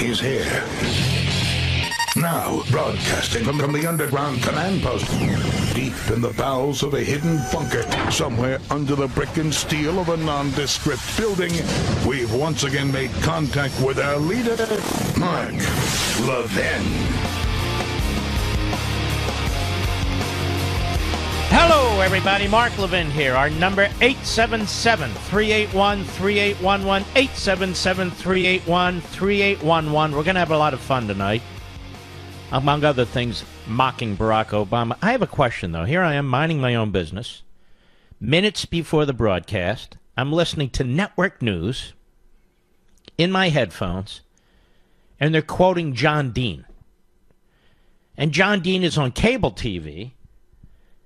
He's here. Now, broadcasting from the underground command post, deep in the bowels of a hidden bunker, somewhere under the brick and steel of a nondescript building, we've once again made contact with our leader, Mark Levin. Hello, everybody. Mark Levin here. Our number, 877-381-3811, 877-381-3811. We're going to have a lot of fun tonight. Among other things, mocking Barack Obama. I have a question, though. Here I am minding my own business. Minutes before the broadcast, I'm listening to network news in my headphones, and they're quoting John Dean. And John Dean is on cable TV.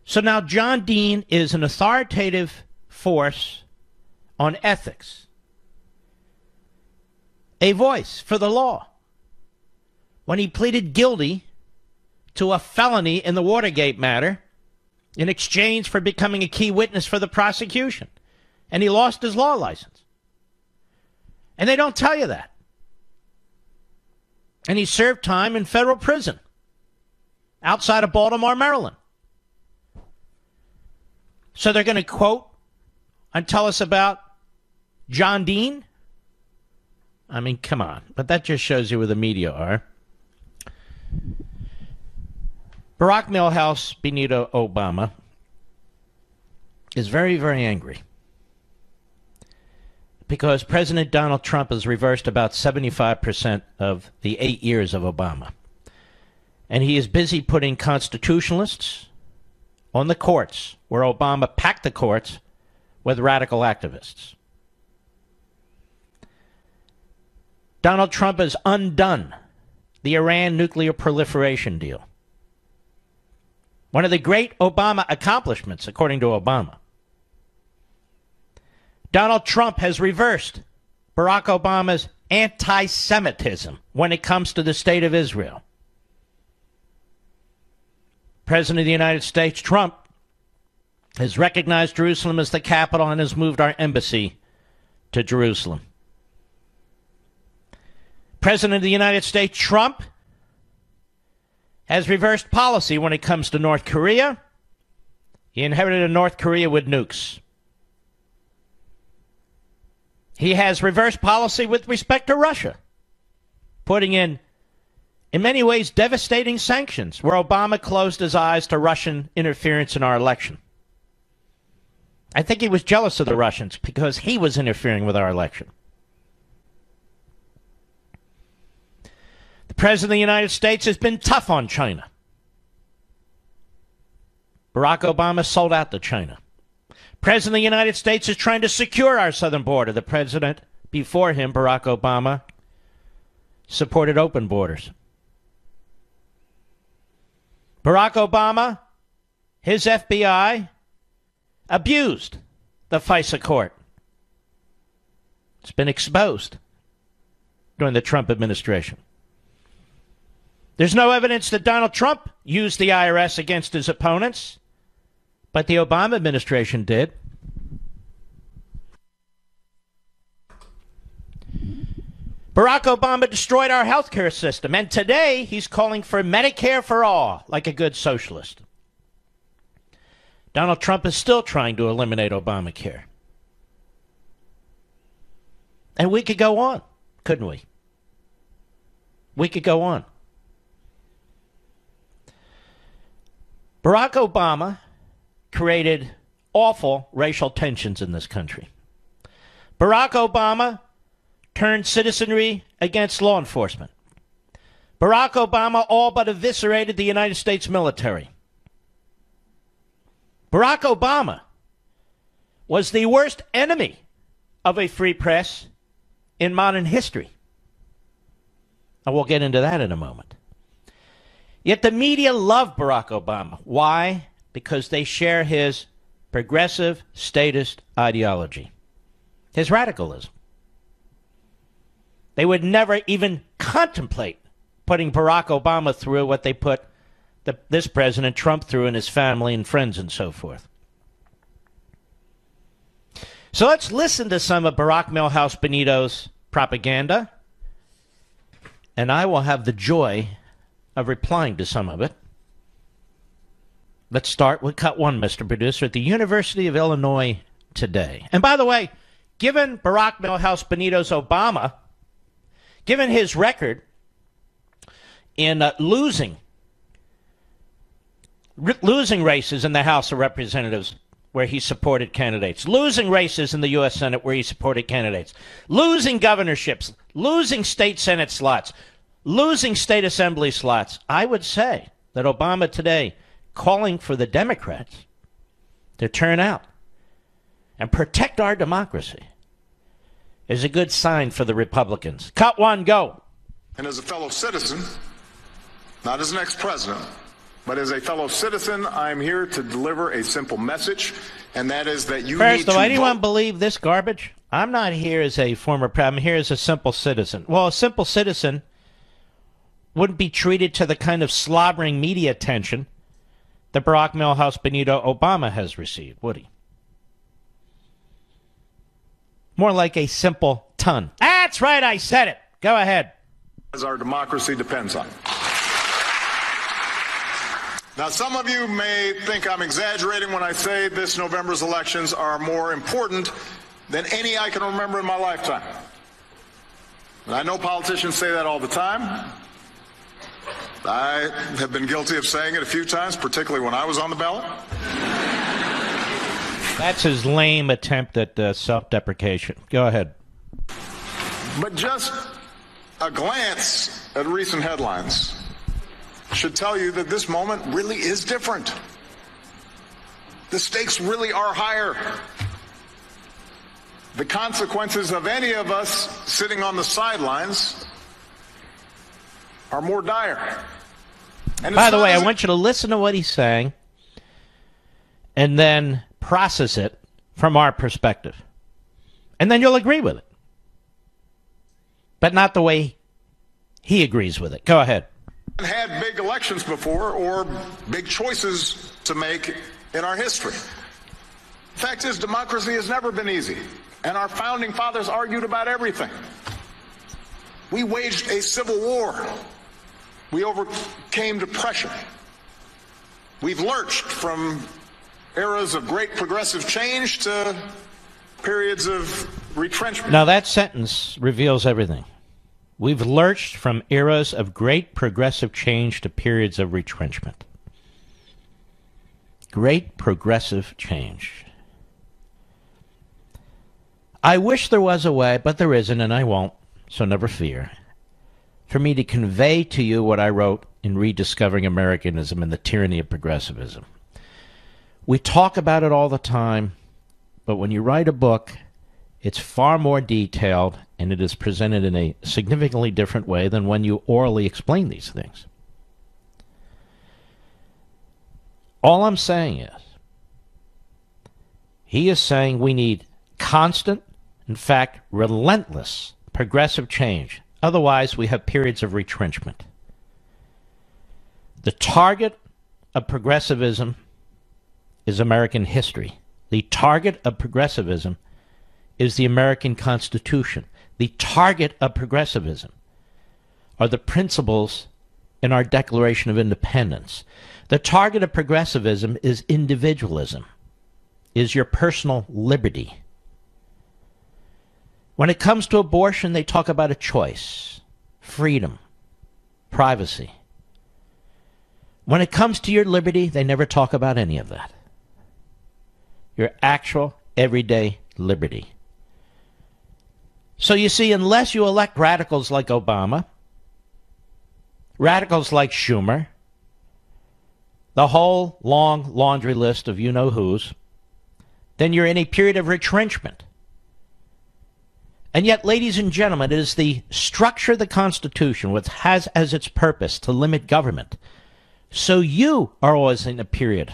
So now John Dean is an authoritative force on ethics, a voice for the law. When he pleaded guilty to a felony in the Watergate matter in exchange for becoming a key witness for the prosecution. And he lost his law license. And they don't tell you that. And he served time in federal prison outside of Baltimore, Maryland. So they're going to quote and tell us about John Dean? I mean, come on. But that just shows you where the media are. Barack Milhouse Benito Obama is very, very angry because President Donald Trump has reversed about 75% of the 8 years of Obama. And he is busy putting constitutionalists on the courts, where Obama packed the courts with radical activists. Donald Trump has undone the Iran nuclear proliferation deal. One of the great Obama accomplishments, according to Obama. Donald Trump has reversed Barack Obama's anti-Semitism when it comes to the state of Israel. President of the United States, Trump, has recognized Jerusalem as the capital and has moved our embassy to Jerusalem. President of the United States, Trump, has reversed policy when it comes to North Korea. He inherited a North Korea with nukes. He has reversed policy with respect to Russia, putting in many ways, devastating sanctions, where Obama closed his eyes to Russian interference in our election. I think he was jealous of the Russians because he was interfering with our election. The President of the United States has been tough on China. Barack Obama sold out to China. President of the United States is trying to secure our southern border. The president before him, Barack Obama, supported open borders. Barack Obama, his FBI, abused the FISA court. It's been exposed during the Trump administration. There's no evidence that Donald Trump used the IRS against his opponents, but the Obama administration did. Barack Obama destroyed our health care system, and today he's calling for Medicare for all, like a good socialist. Donald Trump is still trying to eliminate Obamacare. And we could go on, couldn't we? We could go on. Barack Obama created awful racial tensions in this country. Barack Obama turned citizenry against law enforcement. Barack Obama all but eviscerated the United States military. Barack Obama was the worst enemy of a free press in modern history. And we'll get into that in a moment. Yet the media love Barack Obama. Why? Because they share his progressive statist ideology, his radicalism. They would never even contemplate putting Barack Obama through what they put this President Trump through and his family and friends and so forth. So let's listen to some of Barack Milhouse Benito's propaganda and I will have the joy of replying to some of it. Let's start with cut one, Mr. Producer, at the University of Illinois today. And by the way, given Barack Milhouse Benito's Obama, given his record in losing races in the House of Representatives where he supported candidates, losing races in the U.S. Senate where he supported candidates, losing governorships, losing state Senate slots, losing state assembly slots, I would say that Obama today calling for the Democrats to turn out and protect our democracy is a good sign for the Republicans. Cut one, go. And as a fellow citizen, not as an ex-president, but as a fellow citizen, I'm here to deliver a simple message, and that is that you First, need to do anyone vote. believe this garbage? I'm not here as a former president. I'm here as a simple citizen. Well, a simple citizen wouldn't be treated to the kind of slobbering media attention that Barack Milhouse Benito Obama has received, would he? More like a simple ton. That's right, I said it. Go ahead. As our democracy depends on. Now, some of you may think I'm exaggerating when I say this November's elections are more important than any I can remember in my lifetime. And I know politicians say that all the time. I have been guilty of saying it a few times, particularly when I was on the ballot. That's his lame attempt at self-deprecation. Go ahead. But just a glance at recent headlines should tell you that this moment really is different. The stakes really are higher. The consequences of any of us sitting on the sidelines are more dire. And by the way, I want you to listen to what he's saying and then process it from our perspective. And then you'll agree with it. But not the way he agrees with it. Go ahead. Had big elections before or big choices to make in our history. The fact is, democracy has never been easy, and our founding fathers argued about everything. We waged a civil war. We overcame depression. We've lurched from eras of great progressive change to periods of retrenchment. Now that sentence reveals everything. We've lurched from eras of great progressive change to periods of retrenchment. Great progressive change. I wish there was a way, but there isn't, and I won't, so never fear, for me to convey to you what I wrote in Rediscovering Americanism and the Tyranny of Progressivism. We talk about it all the time, but when you write a book, it's far more detailed, and it is presented in a significantly different way than when you orally explain these things. All I'm saying is, he is saying we need constant, in fact, relentless progressive change. Otherwise, we have periods of retrenchment. The target of progressivism is American history. The target of progressivism is the American Constitution. The target of progressivism are the principles in our Declaration of Independence. The target of progressivism is individualism, is your personal liberty. When it comes to abortion, they talk about a choice, freedom, privacy. When it comes to your liberty, they never talk about any of that. Your actual, everyday liberty. So you see, unless you elect radicals like Obama, radicals like Schumer, the whole long laundry list of you-know-whos, then you're in a period of retrenchment. And yet, ladies and gentlemen, it is the structure of the Constitution which has as its purpose to limit government. So you are always in a period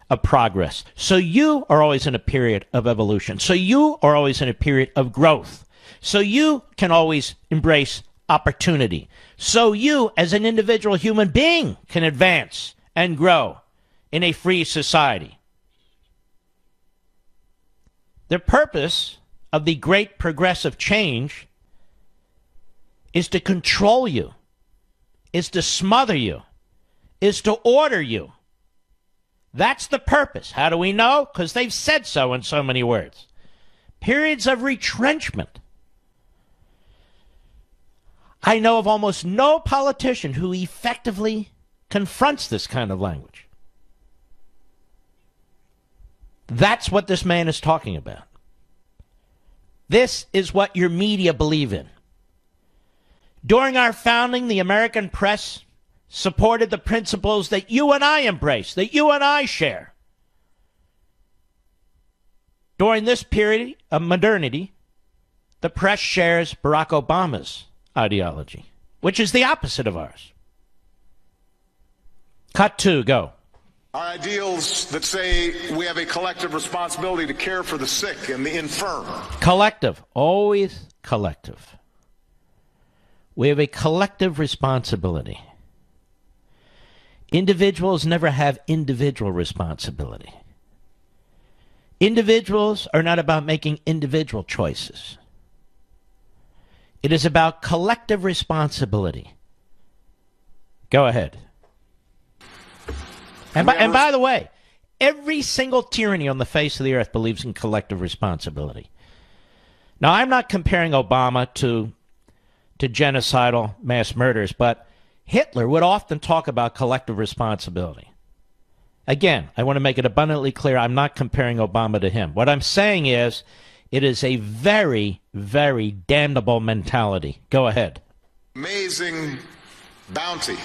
of progress. So you are always in a period of evolution. So you are always in a period of growth. So you can always embrace opportunity. So you, as an individual human being, can advance and grow in a free society. The purpose of the great progressive change is to control you, is to smother you, is to order you. That's the purpose. How do we know? Because they've said so in so many words. Periods of retrenchment. I know of almost no politician who effectively confronts this kind of language. That's what this man is talking about. This is what your media believe in. During our founding, the American press supported the principles that you and I embrace, that you and I share. During this period of modernity, the press shares Barack Obama's ideology, which is the opposite of ours. Cut 2, go. Our ideals that say we have a collective responsibility to care for the sick and the infirm. Collective, always collective. We have a collective responsibility. Individuals never have individual responsibility. Individuals are not about making individual choices. It is about collective responsibility. Go ahead. And by the way, every single tyranny on the face of the earth believes in collective responsibility. Now, I'm not comparing Obama to genocidal mass murders, but Hitler would often talk about collective responsibility. Again, I want to make it abundantly clear, I'm not comparing Obama to him. What I'm saying is, it is a very, very damnable mentality. Go ahead. Amazing bounty,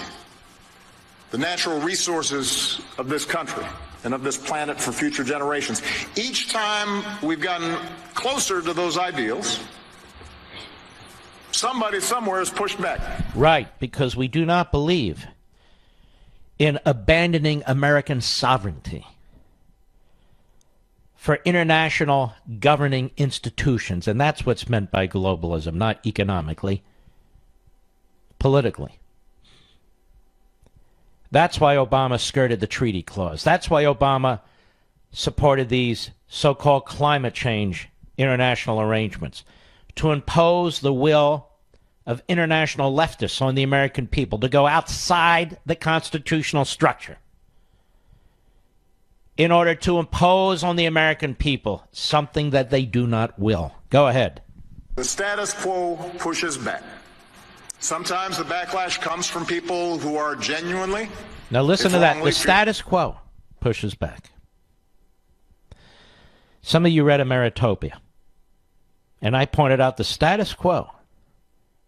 the natural resources of this country and of this planet for future generations. Each time we've gotten closer to those ideals, somebody somewhere is pushed back. Right, because we do not believe in abandoning American sovereignty for international governing institutions. And that's what's meant by globalism, not economically, politically. That's why Obama skirted the treaty clause. That's why Obama supported these so-called climate change international arrangements, to impose the will of international leftists on the American people, to go outside the constitutional structure in order to impose on the American people something that they do not will. Go ahead. The status quo pushes back. Sometimes the backlash comes from people who are genuinely... Now listen to that. The status quo pushes back. Some of you read Ameritopia. And I pointed out the status quo,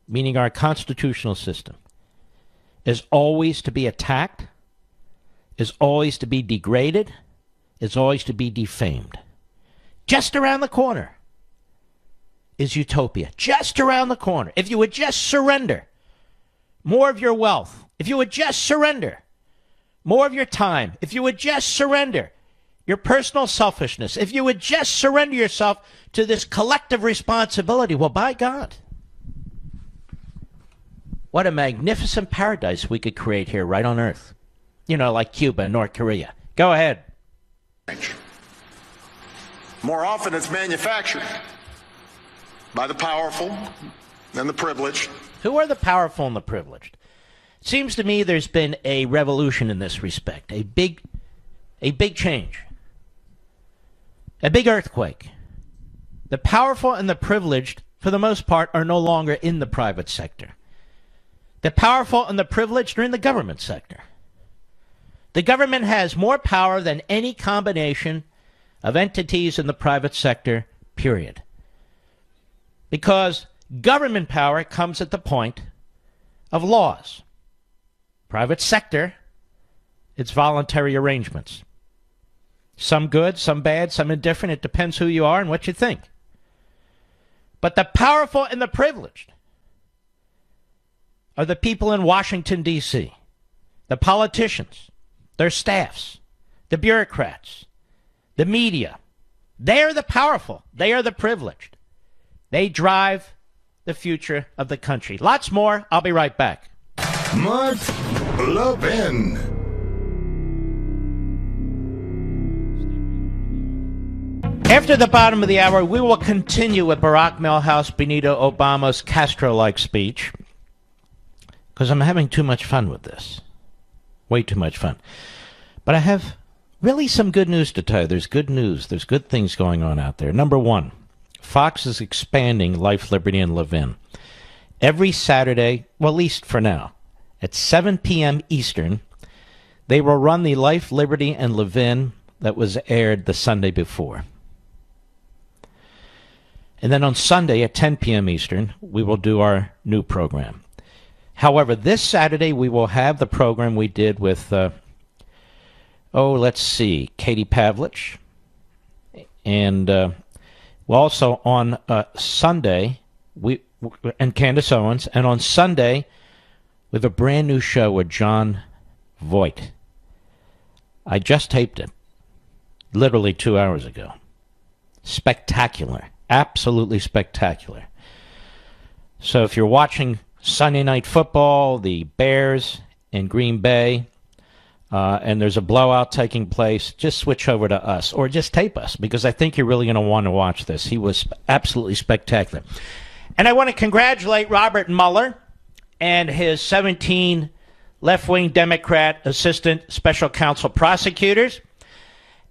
meaning our constitutional system, is always to be attacked, is always to be degraded, is always to be defamed. Just around the corner is utopia. Just around the corner. If you would just surrender more of your wealth, if you would just surrender more of your time, if you would just surrender your personal selfishness, if you would just surrender yourself to this collective responsibility, well, by God, what a magnificent paradise we could create here right on Earth. You know, like Cuba and North Korea. Go ahead. More often it's manufactured by the powerful and the privileged. Who are the powerful and the privileged? It seems to me there's been a revolution in this respect, a big change, a big earthquake. The powerful and the privileged, for the most part, are no longer in the private sector. The powerful and the privileged are in the government sector. The government has more power than any combination of entities in the private sector, period. Because government power comes at the point of laws. Private sector, it's voluntary arrangements. Some good, some bad, some indifferent. It depends who you are and what you think. But the powerful and the privileged are the people in Washington, D.C., the politicians, their staffs, the bureaucrats, the media. They are the powerful. They are the privileged. They drive the future of the country. Lots more. I'll be right back. Mark Levin. After the bottom of the hour, we will continue with Barack Milhouse Benito Obama's Castro-like speech. because I'm having too much fun with this. Way too much fun. But I have really some good news to tell you. There's good news. There's good things going on out there. Number one, Fox is expanding Life, Liberty, and Levin. Every Saturday, well, at least for now, at 7 p.m. Eastern, they will run the Life, Liberty, and Levin that was aired the Sunday before. And then on Sunday at 10 p.m. Eastern, we will do our new program. However, this Saturday, we will have the program we did with, let's see, Katie Pavlich. And also on Sunday, and Candace Owens. And on Sunday, we have a brand new show with John Voight. I just taped it, literally 2 hours ago. Spectacular. Absolutely spectacular. So if you're watching Sunday Night Football, the Bears in Green Bay, and there's a blowout taking place, just switch over to us or just tape us, because I think you're really going to want to watch this. He was absolutely spectacular. And I want to congratulate Robert Mueller and his 17 left-wing Democrat assistant special counsel prosecutors.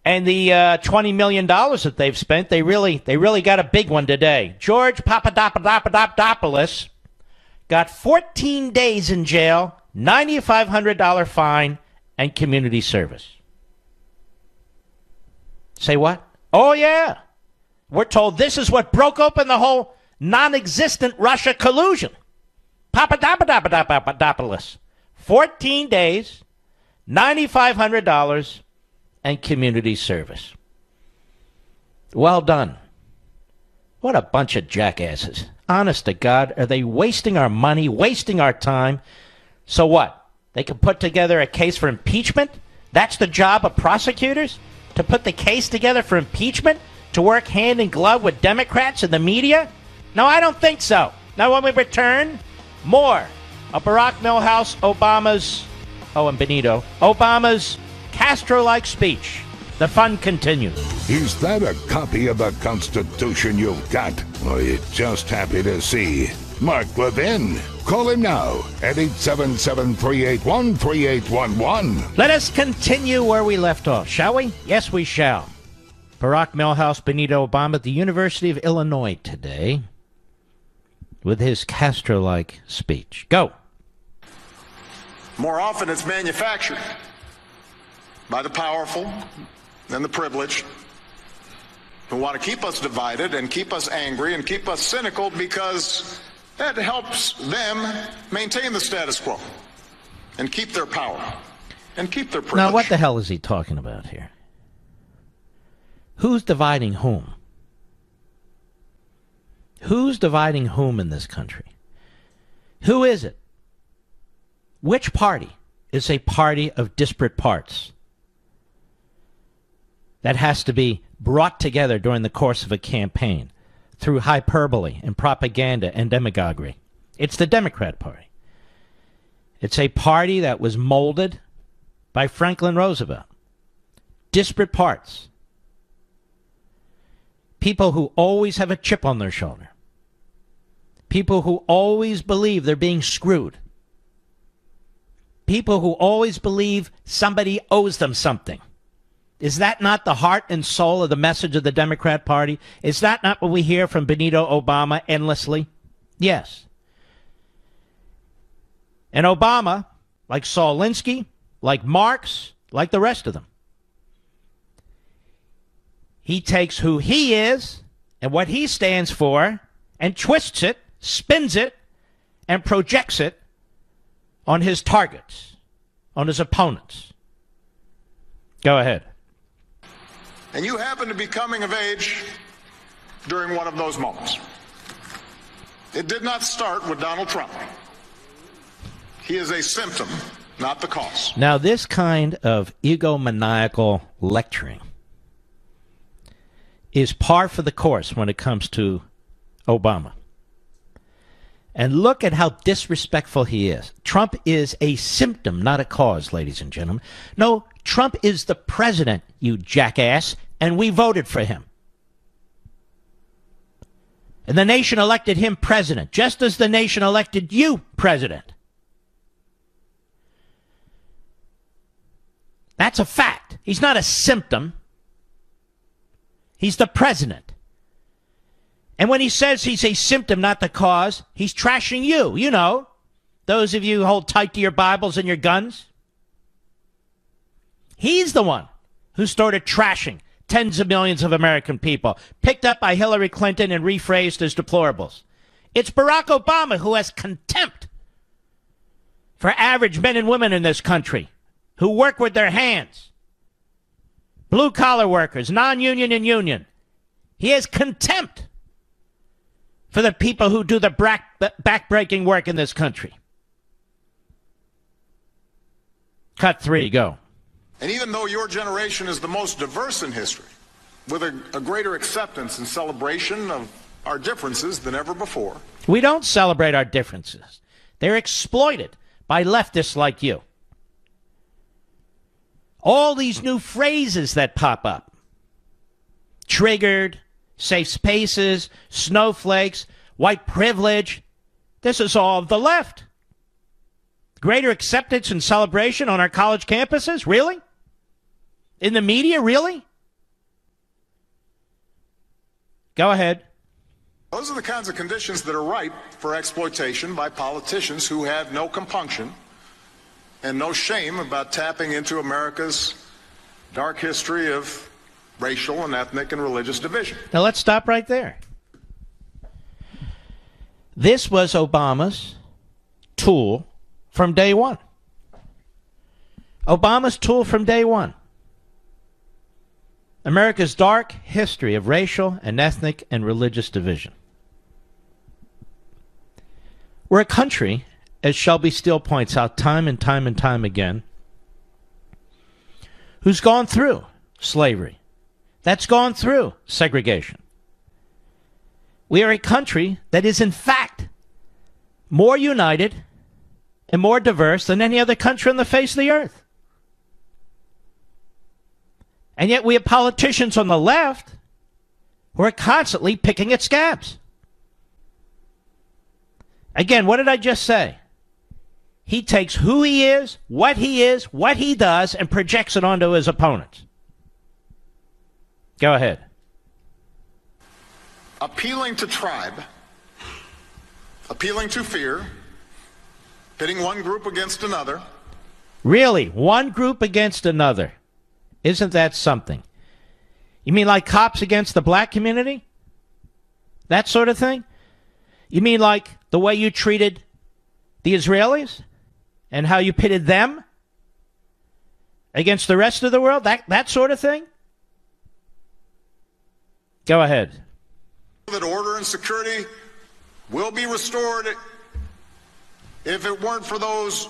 And the $20 million that they've spent, they really got a big one today. George Papadopoulos got 14 days in jail, $9,500 fine, and community service. Say what? Oh, yeah. We're told this is what broke open the whole non-existent Russia collusion. Papadopoulos. 14 days, $9,500, and community service. Well done. What a bunch of jackasses. Honest to God, are they wasting our money, wasting our time? So what? They can put together a case for impeachment? That's the job of prosecutors? To put the case together for impeachment? To work hand in glove with Democrats and the media? No, I don't think so. Now when we return, more of Barack Milhouse Obama's, and Benito, Obama's Castro-like speech. The fun continues. Is that a copy of the Constitution you've got? Or you just happy to see Mark Levin? Call him now at 877-381-3811. Let us continue where we left off, shall we? Yes, we shall. Barack Milhouse Benito Obama at the University of Illinois today with his Castro-like speech. Go. More often it's manufactured by the powerful and the privileged who want to keep us divided and keep us angry and keep us cynical because that helps them maintain the status quo and keep their power and keep their privilege. Now, what the hell is he talking about here? Who's dividing whom? Who's dividing whom in this country? Who is it? Which party is a party of disparate parts that has to be brought together during the course of a campaign through hyperbole and propaganda and demagoguery? It's the Democrat Party. It's a party that was molded by Franklin Roosevelt. Disparate parts. People who always have a chip on their shoulder. People who always believe they're being screwed. People who always believe somebody owes them something. Is that not the heart and soul of the message of the Democrat Party? Is that not what we hear from Benito Obama endlessly? Yes. And Obama, like Saul Alinsky, like Marx, like the rest of them, he takes who he is and what he stands for and twists it, spins it, and projects it on his targets, on his opponents. Go ahead. And you happen to be coming of age during one of those moments. It did not start with Donald Trump. He is a symptom, not the cause. Now, this kind of egomaniacal lecturing is par for the course when it comes to Obama. And look at how disrespectful he is. Trump is a symptom, not a cause, ladies and gentlemen. No, Trump is the president, you jackass, and we voted for him. And the nation elected him president, just as the nation elected you president. That's a fact. He's not a symptom. He's the president. And when he says he's a symptom, not the cause, he's trashing you. You know, those of you who hold tight to your Bibles and your guns. He's the one who started trashing tens of millions of American people, picked up by Hillary Clinton and rephrased as deplorables. It's Barack Obama who has contempt for average men and women in this country who work with their hands. Blue-collar workers, non-union and union. He has contempt for the people who do the back-breaking work in this country. Cut 3, go. And even though your generation is the most diverse in history, with a greater acceptance and celebration of our differences than ever before. We don't celebrate our differences. They're exploited by leftists like you. All these new phrases that pop up. Triggered, safe spaces, snowflakes, white privilege. This is all of the left. Greater acceptance and celebration on our college campuses? Really? In the media? Really? Go ahead. Those are the kinds of conditions that are ripe for exploitation by politicians who have no compunction and no shame about tapping into America's dark history of racial and ethnic and religious division. Now let's stop right there. This was Obama's tool from day one. Obama's tool from day one. America's dark history of racial and ethnic and religious division. We're a country, as Shelby Steele points out time and time and time again, who's gone through slavery, that's gone through segregation. We are a country that is, in fact, more united and more diverse than any other country on the face of the earth. And yet we have politicians on the left who are constantly picking at scabs. Again, what did I just say? He takes who he is, what he does, and projects it onto his opponents. Go ahead. Appealing to tribe, appealing to fear, pitting one group against another. Really? One group against another? Isn't that something? You mean like cops against the black community? That sort of thing? You mean like the way you treated the Israelis and how you pitted them against the rest of the world? That sort of thing? Go ahead. That order and security will be restored if it weren't for those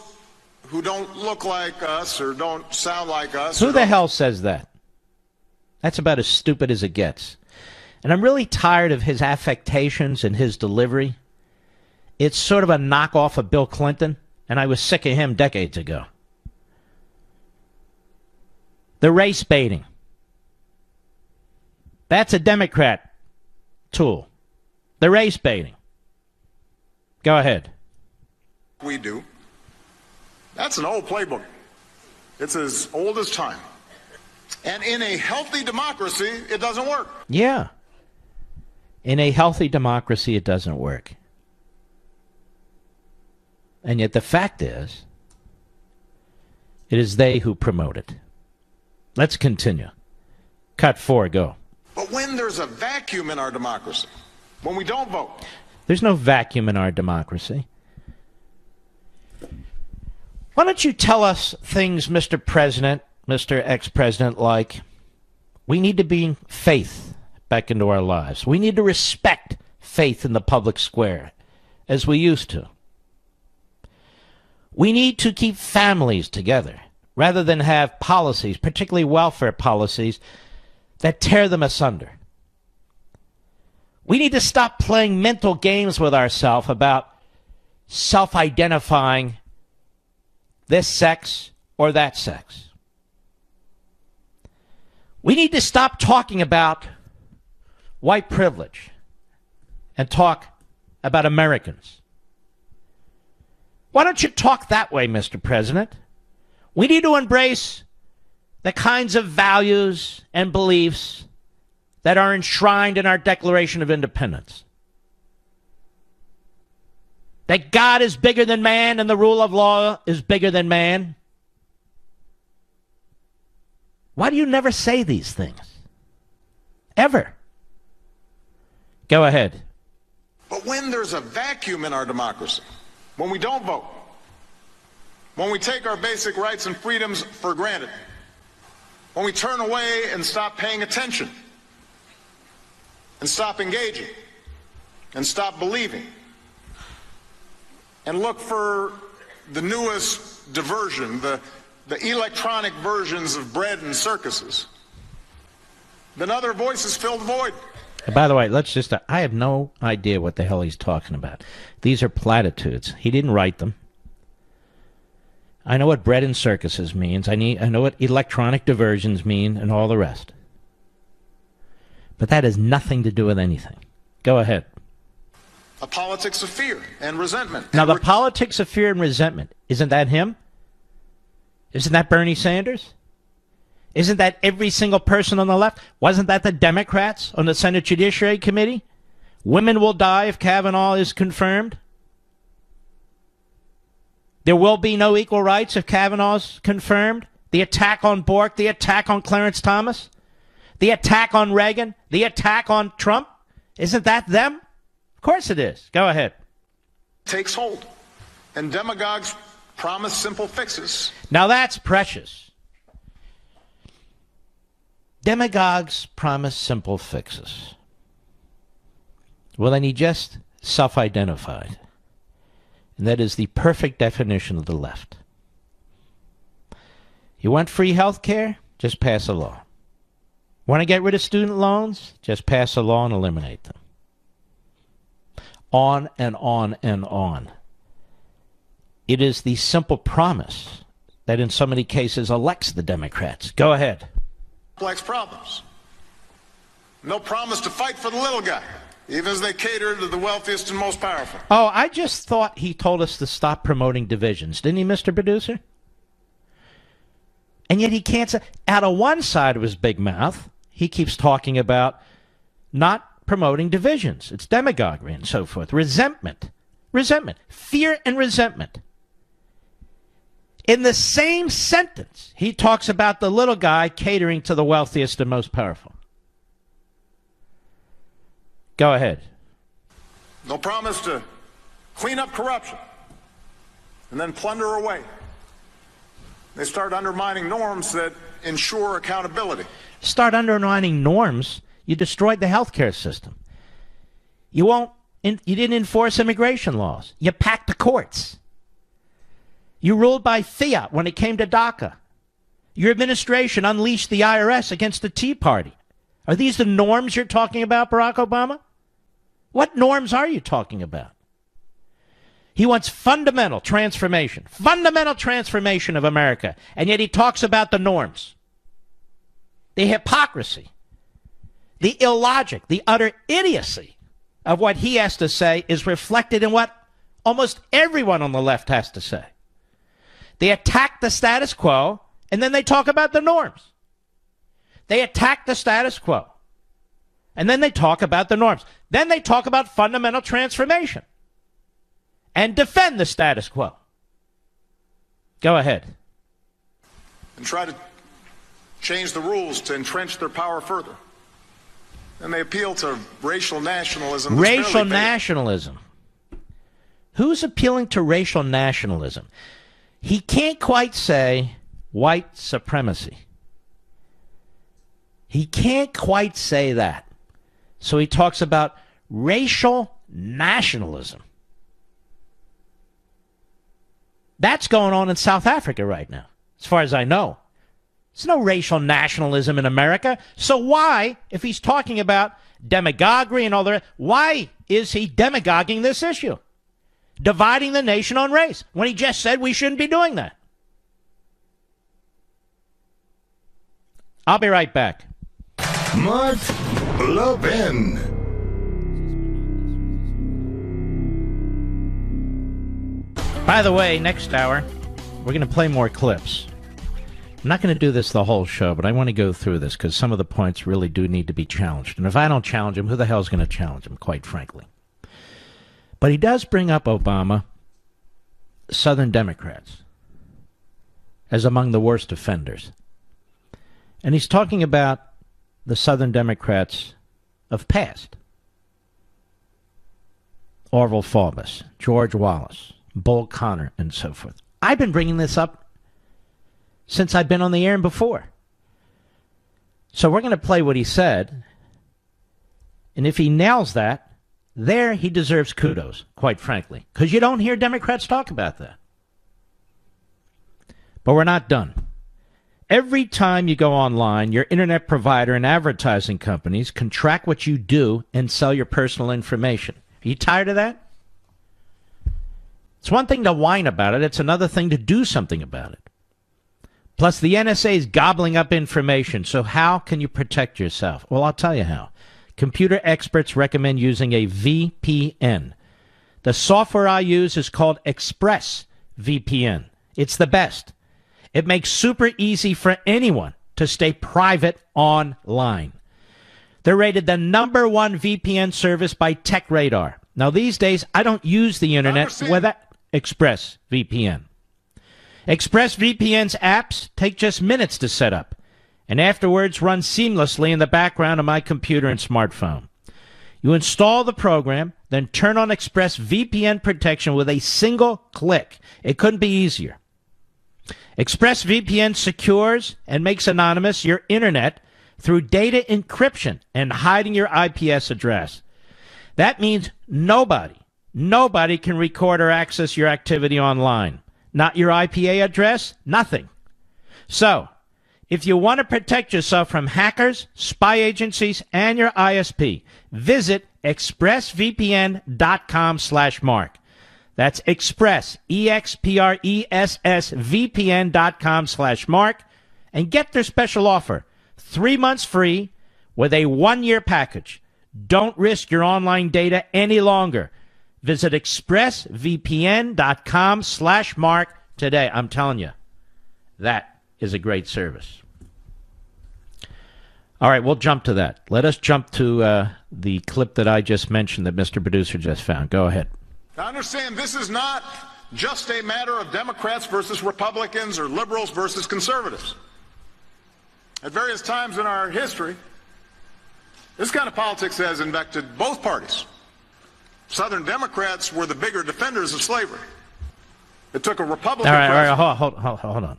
who don't look like us or don't sound like us. Who the hell says that? That's about as stupid as it gets. And I'm really tired of his affectations and his delivery. It's sort of a knockoff of Bill Clinton, and I was sick of him decades ago. The race baiting. That's a Democrat tool. The race baiting. Go ahead. We do. That's an old playbook. It's as old as time. And in a healthy democracy, it doesn't work. Yeah. In a healthy democracy, it doesn't work. And yet the fact is, it is they who promote it. Let's continue. Cut 4, go. But when there's a vacuum in our democracy, when we don't vote. There's no vacuum in our democracy. Why don't you tell us things, Mr. President, Mr. Ex-President, like we need to bring faith back into our lives. We need to respect faith in the public square as we used to. We need to keep families together rather than have policies, particularly welfare policies, that tear them asunder. We need to stop playing mental games with ourselves about self-identifying this sex or that sex. We need to stop talking about white privilege and talk about Americans. Why don't you talk that way, Mr. President? We need to embrace the kinds of values and beliefs that are enshrined in our Declaration of Independence. That God is bigger than man and the rule of law is bigger than man. Why do you never say these things? Ever. Go ahead. But when there's a vacuum in our democracy, when we don't vote, when we take our basic rights and freedoms for granted, when we turn away and stop paying attention, and stop engaging, and stop believing, and look for the newest diversion, the electronic versions of bread and circuses, then other voices fill the void. And by the way, I have no idea what the hell he's talking about. These are platitudes. He didn't write them. I know what bread and circuses means. I know what electronic diversions mean and all the rest. But that has nothing to do with anything. Go ahead. A politics of fear and resentment. Now, the politics of fear and resentment, isn't that him? Isn't that Bernie Sanders? Isn't that every single person on the left? Wasn't that the Democrats on the Senate Judiciary Committee? Women will die if Kavanaugh is confirmed. There will be no equal rights if Kavanaugh's confirmed. The attack on Bork, the attack on Clarence Thomas, the attack on Reagan, the attack on Trump. Isn't that them? Of course it is. Go ahead. Takes hold. And demagogues promise simple fixes. Now that's precious. Demagogues promise simple fixes. Well, then he just self-identified. And that is the perfect definition of the left. You want free health care? Just pass a law. Want to get rid of student loans? Just pass a law and eliminate them. On and on and on. It is the simple promise that in so many cases elects the Democrats. Go ahead. Complex problems. No promise to fight for the little guy, even as they cater to the wealthiest and most powerful. Oh, I just thought he told us to stop promoting divisions. Didn't he, Mr. Producer? And yet he can't say, out of one side of his big mouth, he keeps talking about not promoting divisions. It's demagoguery and so forth. Resentment. Resentment. Fear and resentment. In the same sentence, he talks about the little guy catering to the wealthiest and most powerful. Go ahead. No promise to clean up corruption and then plunder away. They start undermining norms that ensure accountability. Start undermining norms. You destroyed the healthcare system. You didn't enforce immigration laws. You packed the courts. You ruled by fiat when it came to DACA. Your administration unleashed the IRS against the Tea Party. Are these the norms you're talking about, Barack Obama? What norms are you talking about? He wants fundamental transformation of America, and yet he talks about the norms. The hypocrisy, the illogic, the utter idiocy of what he has to say is reflected in what almost everyone on the left has to say. They attack the status quo, and then they talk about the norms. They attack the status quo, and then they talk about the norms. Then they talk about fundamental transformation and defend the status quo. Go ahead. And try to change the rules to entrench their power further. And they appeal to racial nationalism. Racial nationalism. Who's appealing to racial nationalism? He can't quite say white supremacy. He can't quite say that. So he talks about racial nationalism. That's going on in South Africa right now, as far as I know. There's no racial nationalism in America. So why, if he's talking about demagoguery and all the rest, why is he demagoguing this issue? Dividing the nation on race, when he just said we shouldn't be doing that. I'll be right back. Mark Levin. By the way, next hour, we're going to play more clips. I'm not going to do this the whole show, but I want to go through this because some of the points really do need to be challenged. And if I don't challenge him, who the hell is going to challenge him, quite frankly? But he does bring up, Obama, Southern Democrats as among the worst offenders. And he's talking about the Southern Democrats of past. Orville Faubus, George Wallace, Bull Connor, and so forth. I've been bringing this up since I've been on the air and before. So we're going to play what he said. And if he nails that, there he deserves kudos, quite frankly. Because you don't hear Democrats talk about that. But we're not done. Every time you go online, your internet provider and advertising companies can track what you do and sell your personal information. Are you tired of that? It's one thing to whine about it. It's another thing to do something about it. Plus, the NSA is gobbling up information. So how can you protect yourself? Well, I'll tell you how. Computer experts recommend using a VPN. The software I use is called ExpressVPN. It's the best. It makes super easy for anyone to stay private online. They're rated the #1 VPN service by TechRadar. Now, these days, I don't use the internet without ExpressVPN. ExpressVPN's apps take just minutes to set up, and afterwards run seamlessly in the background of my computer and smartphone. You install the program, then turn on ExpressVPN protection with a single click. It couldn't be easier. ExpressVPN secures and makes anonymous your internet through data encryption and hiding your IPS address. That means nobody can record or access your activity online. Not your IPA address, nothing. So, if you want to protect yourself from hackers, spy agencies, and your ISP, visit expressvpn.com/Mark. That's Express, EXPRESSVPN.com/Mark, and get their special offer. 3 months free with a 1-year package. Don't risk your online data any longer. Visit expressvpn.com/Mark today. I'm telling you, that is a great service. All right, we'll jump to that. Let us jump to the clip that I just mentioned that Mr. Producer just found. Go ahead. Now understand, this is not just a matter of Democrats versus Republicans or liberals versus conservatives. At various times in our history, this kind of politics has infected both parties. Southern Democrats were the bigger defenders of slavery. It took a Republican president... All right, hold on.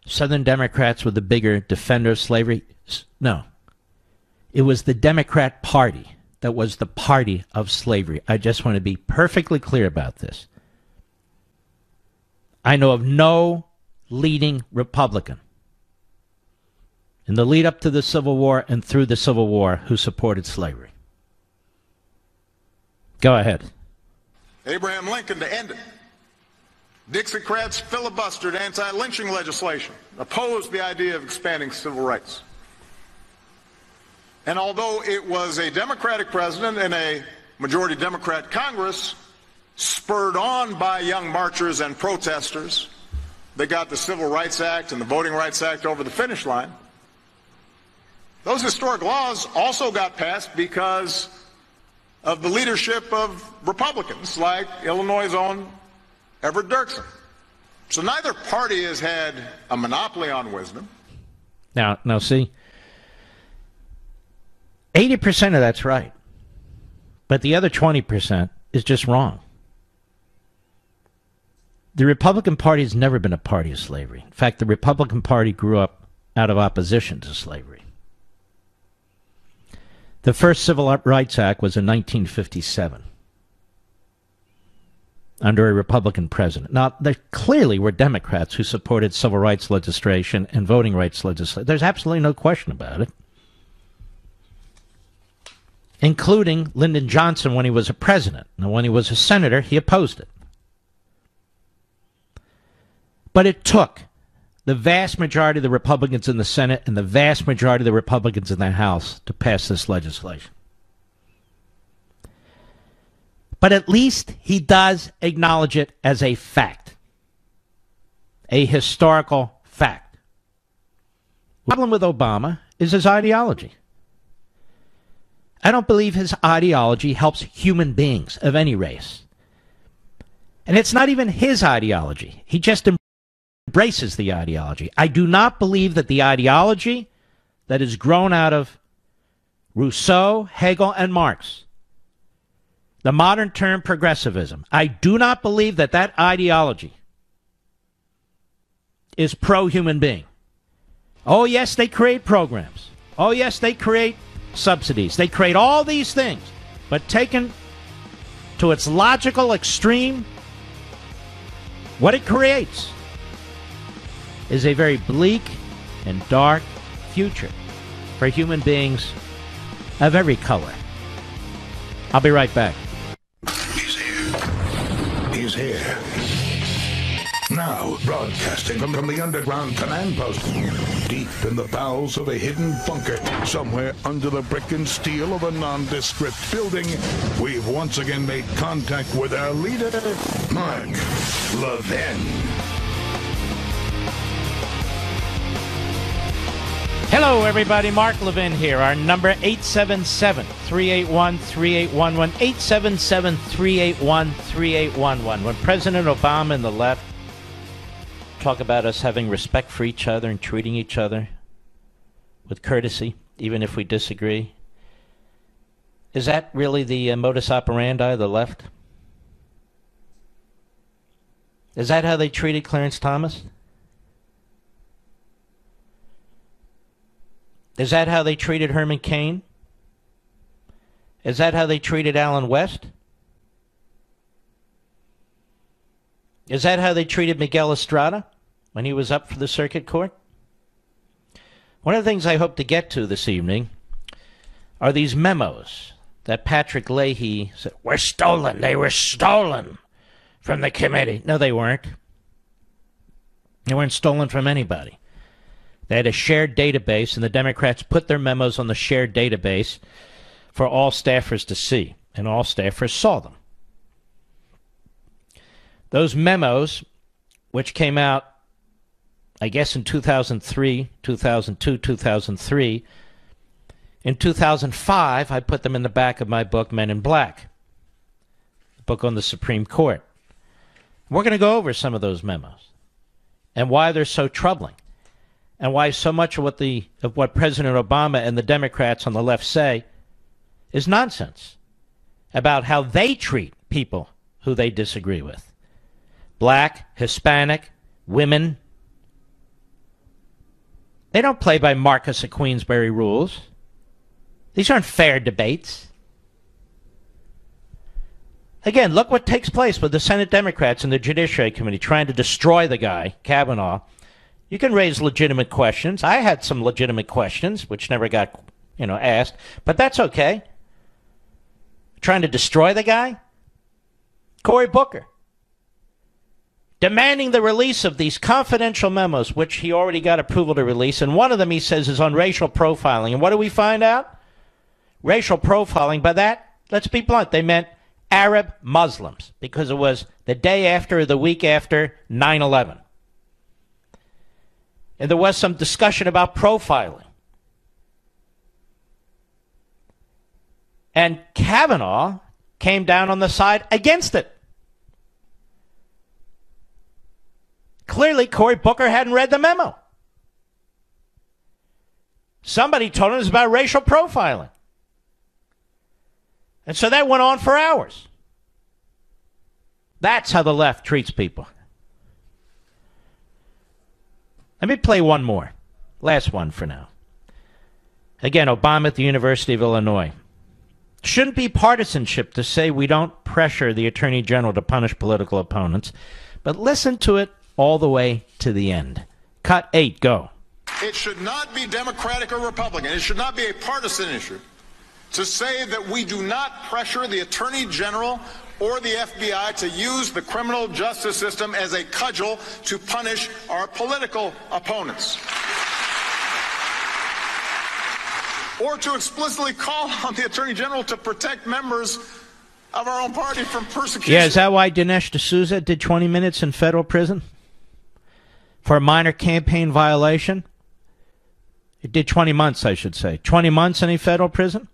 Southern Democrats were the bigger defender of slavery? No. It was the Democrat Party that was the party of slavery. I just want to be perfectly clear about this. I know of no leading Republican in the lead up to the Civil War and through the Civil War who supported slavery. Go ahead. Abraham Lincoln to end it. Dixiecrats filibustered anti-lynching legislation, opposed the idea of expanding civil rights. And although it was a Democratic president and a majority Democrat Congress, spurred on by young marchers and protesters, they got the Civil Rights Act and the Voting Rights Act over the finish line. Those historic laws also got passed because of the leadership of Republicans like Illinois' own Everett Dirksen. So neither party has had a monopoly on wisdom. Now see, 80% of that's right. But the other 20% is just wrong. The Republican Party has never been a party of slavery. In fact, the Republican Party grew up out of opposition to slavery. The first Civil Rights Act was in 1957 under a Republican president. Now, there clearly were Democrats who supported civil rights legislation and voting rights legislation. There's absolutely no question about it. Including Lyndon Johnson when he was a president. And when he was a senator, he opposed it. But it took the vast majority of the Republicans in the Senate and the vast majority of the Republicans in the House to pass this legislation. But at least he does acknowledge it as a fact, a historical problem with Obama is his ideology. I don't believe his ideology helps human beings of any race. And it's not even his ideology. He just embraces the ideology. I do not believe that the ideology that is grown out of Rousseau, Hegel, and Marx, the modern term progressivism, I do not believe that that ideology is pro-human being. Oh, yes, they create programs. Oh, yes, they create subsidies. They create all these things. But taken to its logical extreme, what it creates is a very bleak and dark future for human beings of every color. I'll be right back. He's here. He's here. Now, broadcasting from the underground command post, deep in the bowels of a hidden bunker, somewhere under the brick and steel of a nondescript building, we've once again made contact with our leader, Mark Levin. Hello, everybody. Mark Levin here. Our number, 877-381-3811, 877-381-3811. When President Obama and the left talk about us having respect for each other and treating each other with courtesy, even if we disagree, is that really the modus operandi of the left? Is that how they treated Clarence Thomas? Is that how they treated Herman Cain? Is that how they treated Allen West? Is that how they treated Miguel Estrada when he was up for the circuit court? One of the things I hope to get to this evening are these memos that Patrick Leahy said were stolen. They were stolen from the committee. No, they weren't. They weren't stolen from anybody. They had a shared database, and the Democrats put their memos on the shared database for all staffers to see, and all staffers saw them. Those memos, which came out, I guess, in 2003, 2002, 2003, in 2005, I put them in the back of my book, Men in Black, the book on the Supreme Court. We're going to go over some of those memos and why they're so troubling, and why so much of what President Obama and the Democrats on the left say is nonsense about how they treat people who they disagree with. Black, Hispanic, women. They don't play by Marcus of Queensberry rules. These aren't fair debates. Again, look what takes place with the Senate Democrats and the Judiciary Committee trying to destroy the guy, Kavanaugh. You can raise legitimate questions. I had some legitimate questions, which never got, asked, but that's okay. Trying to destroy the guy? Cory Booker. Demanding the release of these confidential memos, which he already got approval to release, and one of them, he says, is on racial profiling. And what do we find out? Racial profiling. By that, let's be blunt, they meant Arab Muslims, because it was the day after or the week after 9/11. And there was some discussion about profiling. And Kavanaugh came down on the side against it. Clearly, Cory Booker hadn't read the memo. Somebody told him it was about racial profiling. And so that went on for hours. That's how the left treats people. Let me play one more. Last one for now. Again, Obama at the University of Illinois. Shouldn't be partisanship to say we don't pressure the Attorney General to punish political opponents, but listen to it all the way to the end. Cut 8, go. It should not be Democratic or Republican. It should not be a partisan issue to say that we do not pressure the Attorney General or the FBI to use the criminal justice system as a cudgel to punish our political opponents. Or to explicitly call on the Attorney General to protect members of our own party from persecution. Yeah, is that why Dinesh D'Souza did 20 minutes in federal prison? For a minor campaign violation? He did 20 months, I should say. 20 months in a federal prison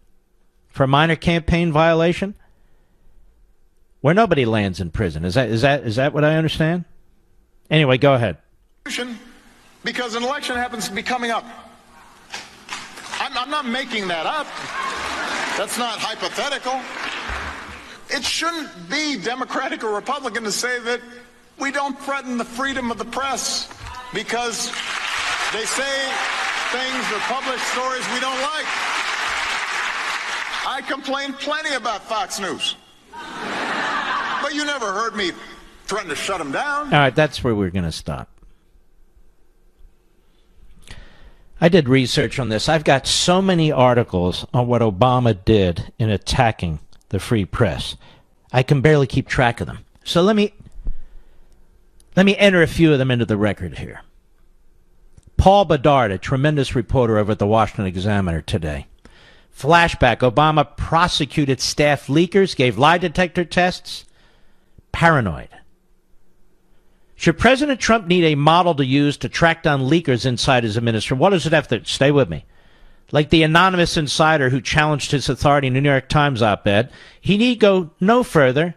for a minor campaign violation, where nobody lands in prison. Is that what I understand? Anyway, go ahead. Because an election happens to be coming up. I'm not making that up. That's not hypothetical. It shouldn't be Democratic or Republican to say that we don't threaten the freedom of the press because they say things or publish stories we don't like. I complain plenty about Fox News. But you never heard me threaten to shut them down. All right, that's where we're going to stop. I did research on this. I've got so many articles on what Obama did in attacking the free press. I can barely keep track of them. So let me enter a few of them into the record here. Paul Bedard, a tremendous reporter over at the Washington Examiner today. Flashback, Obama prosecuted staff leakers, gave lie detector tests. Paranoid. Should President Trump need a model to use to track down leakers inside his administration? What does it have to... Stay with me. Like the anonymous insider who challenged his authority in the New York Times op-ed, he need go no further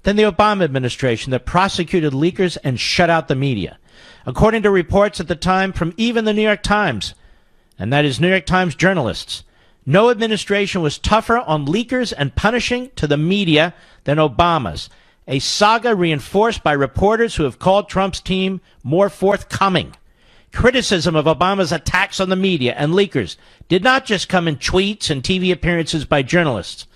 than the Obama administration that prosecuted leakers and shut out the media. According to reports at the time from even the New York Times, and that is New York Times journalists, no administration was tougher on leakers and punishing to the media than Obama's. A saga reinforced by reporters who have called Trump's team more forthcoming. Criticism of Obama's attacks on the media and leakers did not just come in tweets and TV appearances by journalists,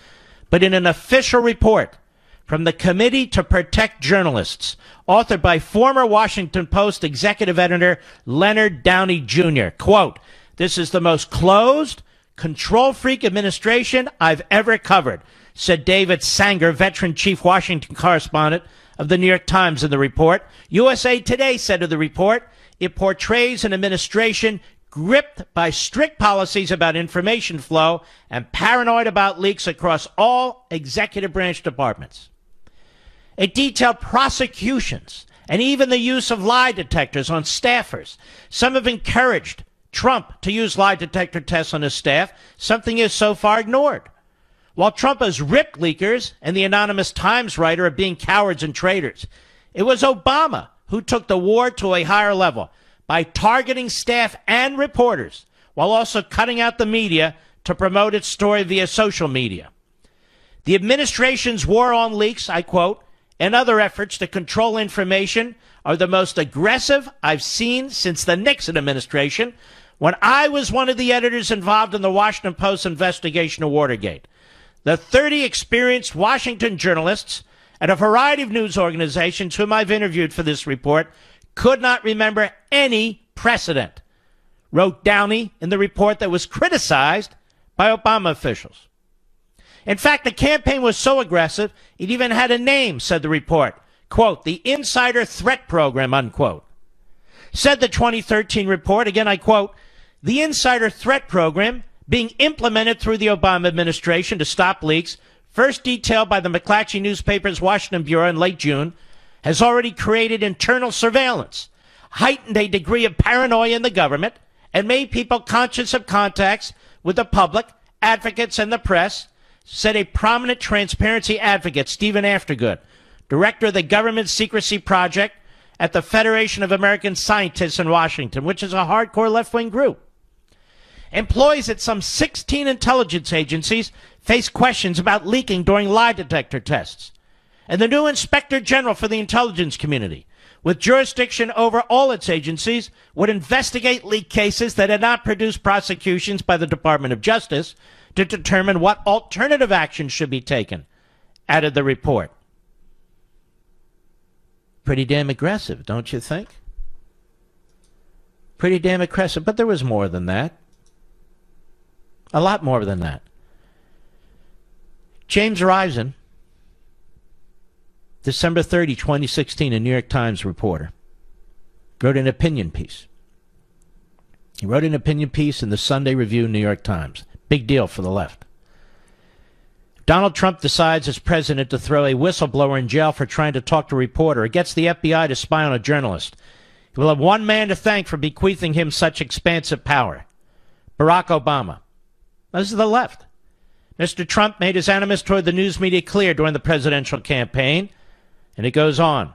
but in an official report from the Committee to Protect Journalists, authored by former Washington Post executive editor Leonard Downey Jr. Quote, "This is the most closed, control-freak administration I've ever covered," said David Sanger, veteran chief Washington correspondent of the New York Times in the report. USA Today said of the report, it portrays an administration gripped by strict policies about information flow and paranoid about leaks across all executive branch departments. It detailed prosecutions and even the use of lie detectors on staffers. Some have encouraged Trump to use lie detector tests on his staff, something he has so far ignored. While Trump has ripped leakers and the anonymous Times writer of being cowards and traitors, it was Obama who took the war to a higher level by targeting staff and reporters while also cutting out the media to promote its story via social media. The administration's war on leaks, I quote, and other efforts to control information are the most aggressive I've seen since the Nixon administration when I was one of the editors involved in the Washington Post investigation of Watergate. The 30 experienced Washington journalists at a variety of news organizations whom I've interviewed for this report could not remember any precedent, wrote Downey in the report that was criticized by Obama officials. In fact, the campaign was so aggressive, it even had a name, said the report. Quote, the Insider Threat Program, unquote. Said the 2013 report, again I quote, the Insider Threat Program being implemented through the Obama administration to stop leaks, first detailed by the McClatchy newspaper's Washington Bureau in late June, has already created internal surveillance, heightened a degree of paranoia in the government, and made people conscious of contacts with the public, advocates, and the press, said a prominent transparency advocate, Stephen Aftergood, director of the Government Secrecy Project at the Federation of American Scientists in Washington, which is a hardcore left-wing group. Employees at some 16 intelligence agencies face questions about leaking during lie detector tests. And the new Inspector General for the intelligence community, with jurisdiction over all its agencies, would investigate leak cases that had not produced prosecutions by the Department of Justice to determine what alternative actions should be taken, added the report. Pretty damn aggressive, don't you think? Pretty damn aggressive, but there was more than that. A lot more than that. James Risen, December 30, 2016, a New York Times reporter, wrote an opinion piece. He wrote an opinion piece in the Sunday Review, New York Times. Big deal for the left. Donald Trump decides as president to throw a whistleblower in jail for trying to talk to a reporter or gets the FBI to spy on a journalist. He will have one man to thank for bequeathing him such expansive power. Barack Obama. This is the left. Mr. Trump made his animus toward the news media clear during the presidential campaign, and it goes on.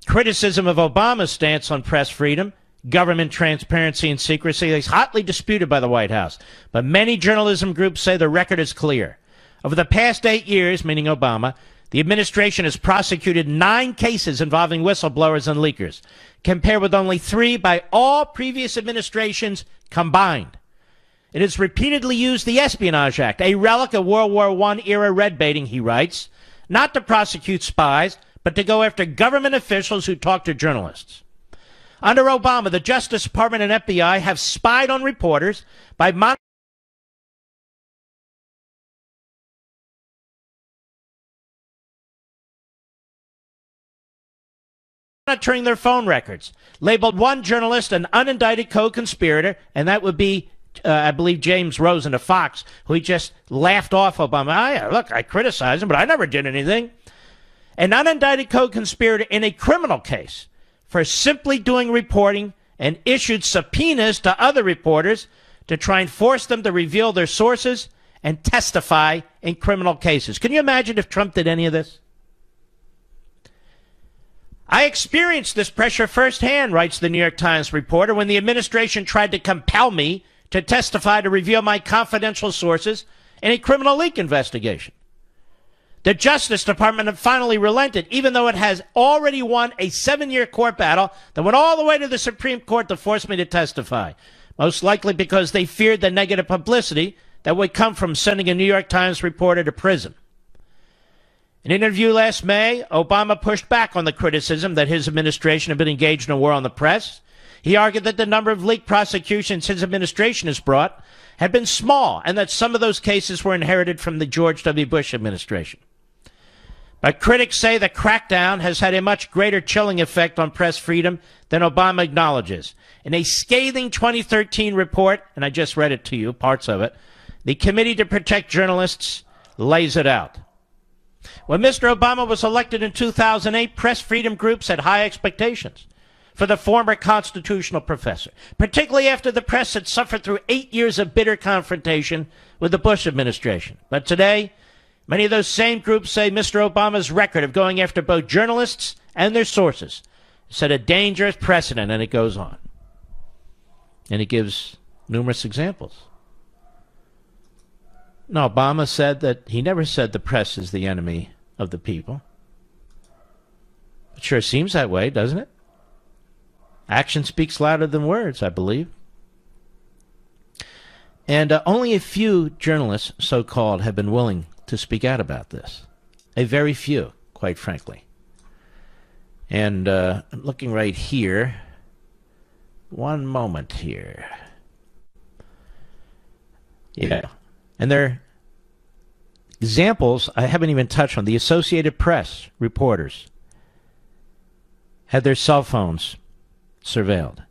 Criticism of Obama's stance on press freedom, government transparency, and secrecy is hotly disputed by the White House, but many journalism groups say the record is clear. Over the past 8 years, meaning Obama, the administration has prosecuted 9 cases involving whistleblowers and leakers, compared with only 3 by all previous administrations combined. It has repeatedly used the Espionage Act, a relic of World War I era red baiting, he writes, not to prosecute spies, but to go after government officials who talk to journalists. Under Obama, the Justice Department and FBI have spied on reporters by monitoring their phone records, labeled one journalist an unindicted co-conspirator, and that would be, I believe, James Rosen of Fox, who he just laughed off Obama. Look, I criticize him, but I never did anything. An unindicted co-conspirator in a criminal case for simply doing reporting, and issued subpoenas to other reporters to try and force them to reveal their sources and testify in criminal cases. Can you imagine if Trump did any of this? I experienced this pressure firsthand, writes the New York Times reporter, when the administration tried to compel me to testify to reveal my confidential sources in a criminal leak investigation. The Justice Department finally relented, even though it has already won a 7-year court battle that went all the way to the Supreme Court to force me to testify, most likely because they feared the negative publicity that would come from sending a New York Times reporter to prison. In an interview last May, Obama pushed back on the criticism that his administration had been engaged in a war on the press. He argued that the number of leak prosecutions his administration has brought had been small, and that some of those cases were inherited from the George W. Bush administration. But critics say the crackdown has had a much greater chilling effect on press freedom than Obama acknowledges. In a scathing 2013 report, and I just read it to you, parts of it, the Committee to Protect Journalists lays it out. When Mr. Obama was elected in 2008, press freedom groups had high expectations for the former constitutional professor, particularly after the press had suffered through 8 years of bitter confrontation with the Bush administration. But today, many of those same groups say Mr. Obama's record of going after both journalists and their sources set a dangerous precedent, and it goes on. And he gives numerous examples. No, Obama said that he never said the press is the enemy of the people. It sure seems that way, doesn't it? Action speaks louder than words, I believe. And only a few journalists, so-called, have been willing to speak out about this. A very few, quite frankly. And I'm looking right here. One moment here. Yeah. And there are examples I haven't even touched on. The Associated Press reporters had their cell phones surveilled.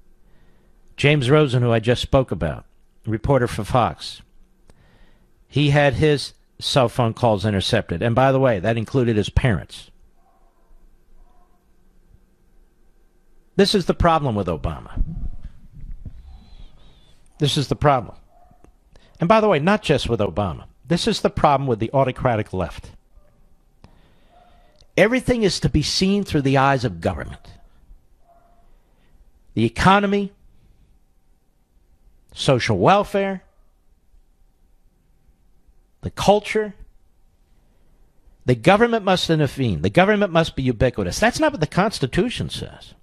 James Rosen, who I just spoke about, reporter for Fox, he had his cell phone calls intercepted. And by the way, that included his parents. This is the problem with Obama. This is the problem. And by the way, not just with Obama. This is the problem with the autocratic left. Everything is to be seen through the eyes of government. The economy, social welfare, the culture. The government must intervene. The government must be ubiquitous. That's not what the Constitution says.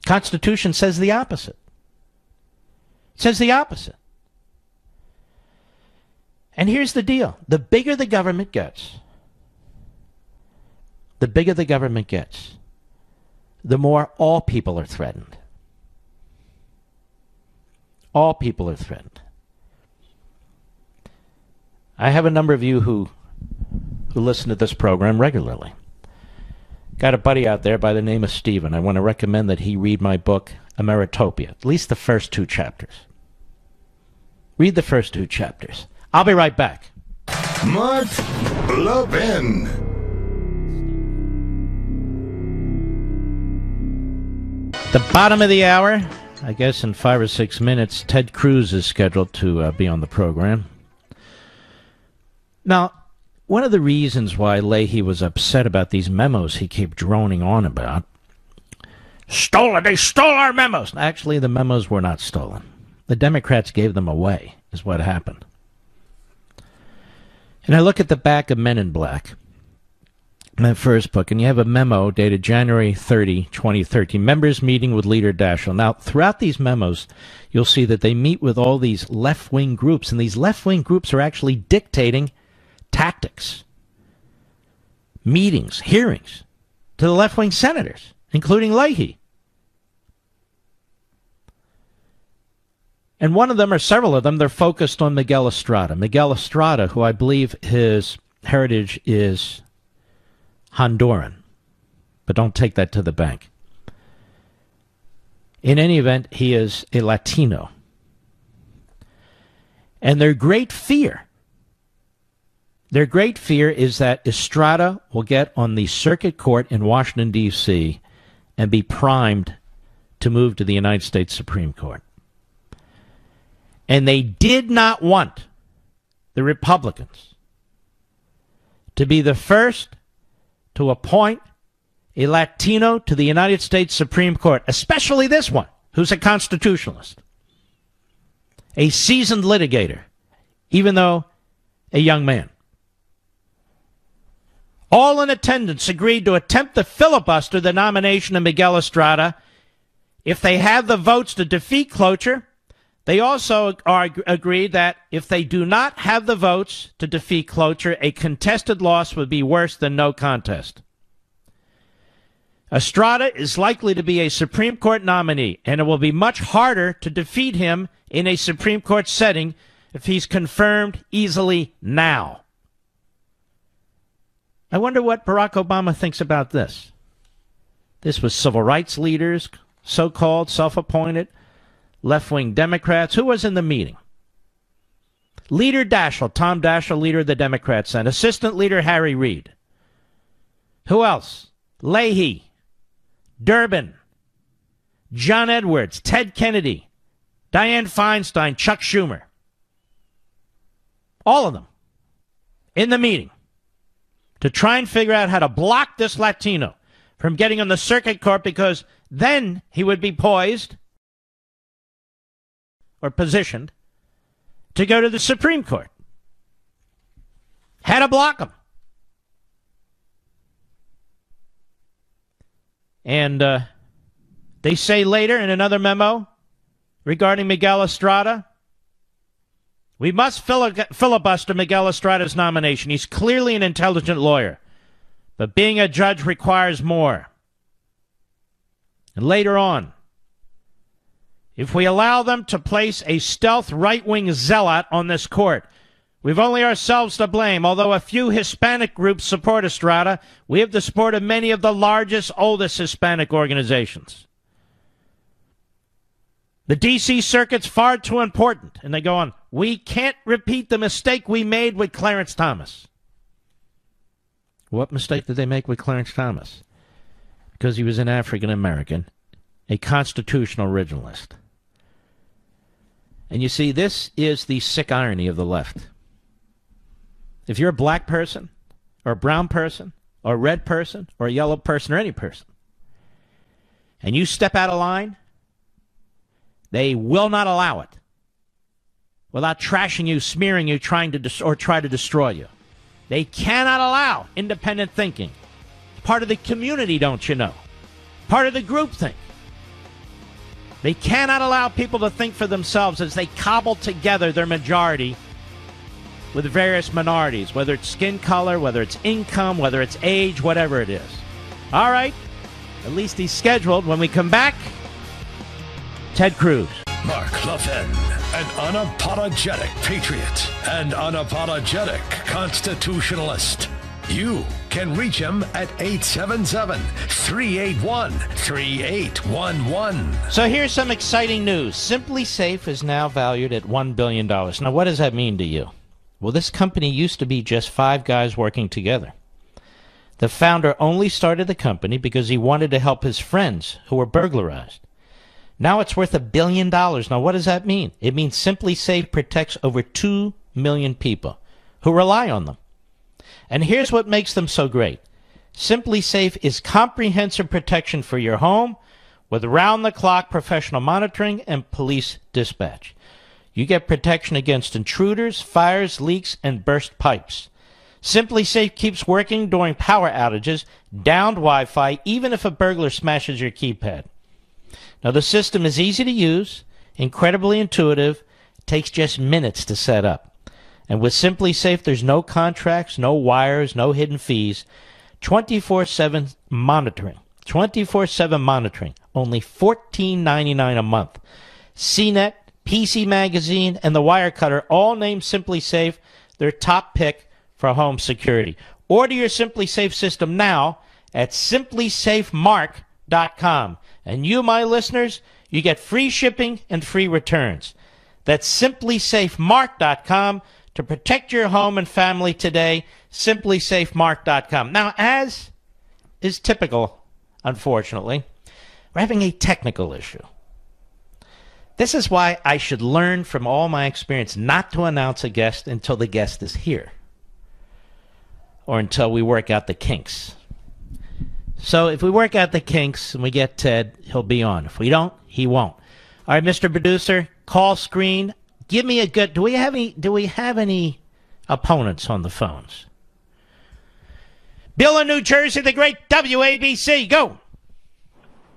The Constitution says the opposite. It says the opposite. And here's the deal. The bigger the government gets, the more all people are threatened. All people are threatened. I have a number of you who listen to this program regularly. Got a buddy out there by the name of Stephen. I want to recommend that he read my book, Ameritopia, at least the first 2 chapters. Read the first 2 chapters. I'll be right back. Mark Levin. The bottom of the hour. I guess in 5 or 6 minutes, Ted Cruz is scheduled to be on the program. Now, one of the reasons why Leahy was upset about these memos he kept droning on about, stolen, they stole our memos. Actually, the memos were not stolen. The Democrats gave them away, is what happened. And I look at the back of Men in Black, my first book, and you have a memo dated January 30, 2013, members meeting with leader Daschle. Now, throughout these memos, you'll see that they meet with all these left-wing groups, and these left-wing groups are actually dictating tactics, meetings, hearings to the left-wing senators, including Leahy. And one of them, or several of them, they're focused on Miguel Estrada. Miguel Estrada, who I believe his heritage is Honduran, but don't take that to the bank. In any event, he is a Latino. And their great fear is that Estrada will get on the circuit court in Washington, D.C. and be primed to move to the United States Supreme Court. And they did not want the Republicans to be the first to appoint a Latino to the United States Supreme Court, especially this one, who's a constitutionalist, a seasoned litigator, even though a young man. All in attendance agreed to attempt to filibuster the nomination of Miguel Estrada if they have the votes to defeat cloture. They also agreed that if they do not have the votes to defeat cloture, a contested loss would be worse than no contest. Estrada is likely to be a Supreme Court nominee, and it will be much harder to defeat him in a Supreme Court setting if he's confirmed easily now. I wonder what Barack Obama thinks about this. This was civil rights leaders, so-called, self-appointed, left-wing Democrats. Who was in the meeting? Leader Daschle, Tom Daschle, leader of the Democrats, and Assistant Leader Harry Reid. Who else? Leahy, Durbin, John Edwards, Ted Kennedy, Dianne Feinstein, Chuck Schumer. All of them in the meeting to try and figure out how to block this Latino from getting on the circuit court, because then he would be poised or positioned to go to the Supreme Court. Had to block him. And they say later in another memo regarding Miguel Estrada, we must filibuster Miguel Estrada's nomination. He's clearly an intelligent lawyer, but being a judge requires more. And later on, if we allow them to place a stealth right-wing zealot on this court, we've only ourselves to blame. Although a few Hispanic groups support Estrada, we have the support of many of the largest, oldest Hispanic organizations. The D.C. Circuit's far too important. And they go on, we can't repeat the mistake we made with Clarence Thomas. What mistake did they make with Clarence Thomas? Because he was an African American, a constitutional originalist. And you see, this is the sick irony of the left. If you're a black person, or a brown person, or a red person, or a yellow person, or any person, and you step out of line, they will not allow it without trashing you, smearing you, try to destroy you. They cannot allow independent thinking. Part of the community, don't you know? Part of the groupthink. They cannot allow people to think for themselves as they cobble together their majority with various minorities, whether it's skin color, whether it's income, whether it's age, whatever it is. All right, at least he's scheduled. When we come back, Ted Cruz. Mark Levin, an unapologetic patriot and unapologetic constitutionalist. You can reach him at 877-381-3811. So here's some exciting news. Simply Safe is now valued at $1 billion. Now, what does that mean to you? Well, this company used to be just 5 guys working together. The founder only started the company because he wanted to help his friends who were burglarized. Now it's worth $1 billion. Now, what does that mean? It means Simply Safe protects over 2 million people who rely on them. And here's what makes them so great. Simply Safe is comprehensive protection for your home with round-the-clock professional monitoring and police dispatch. You get protection against intruders, fires, leaks, and burst pipes. Simply Safe keeps working during power outages, downed Wi-Fi, even if a burglar smashes your keypad. Now, the system is easy to use, incredibly intuitive, takes just minutes to set up. And with Simply Safe, there's no contracts, no wires, no hidden fees, 24/7 monitoring. 24/7 monitoring, only $14.99 a month. CNET, PC Magazine, and the Wirecutter all named Simply Safe their top pick for home security. Order your Simply Safe system now at simplysafemark.com. And you, my listeners, you get free shipping and free returns. That's simplysafemark.com to protect your home and family today. Simplysafemark.com. Now, as is typical, unfortunately, we're having a technical issue. This is why I should learn from all my experience not to announce a guest until the guest is here or until we work out the kinks. So if we work out the kinks and we get Ted, he'll be on. If we don't, he won't. All right, Mr. Producer, call screen. Give me a good... Do we have any opponents on the phones? Bill in New Jersey, the great WABC. Go.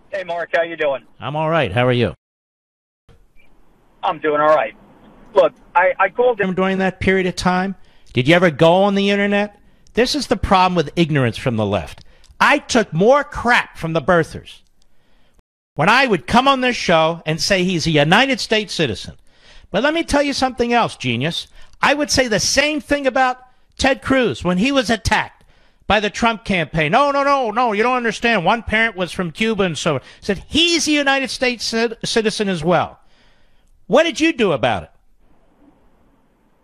Hey, Mark, how you doing? I'm all right. How are you? I'm doing all right. Look, I called him during that period of time. Did you ever go on the internet? This is the problem with ignorance from the left. I took more crap from the birthers when I would come on this show and say he's a United States citizen. But let me tell you something else, genius. I would say the same thing about Ted Cruz when he was attacked by the Trump campaign. No, you don't understand. One parent was from Cuba and so said he's a United States citizen as well. What did you do about it?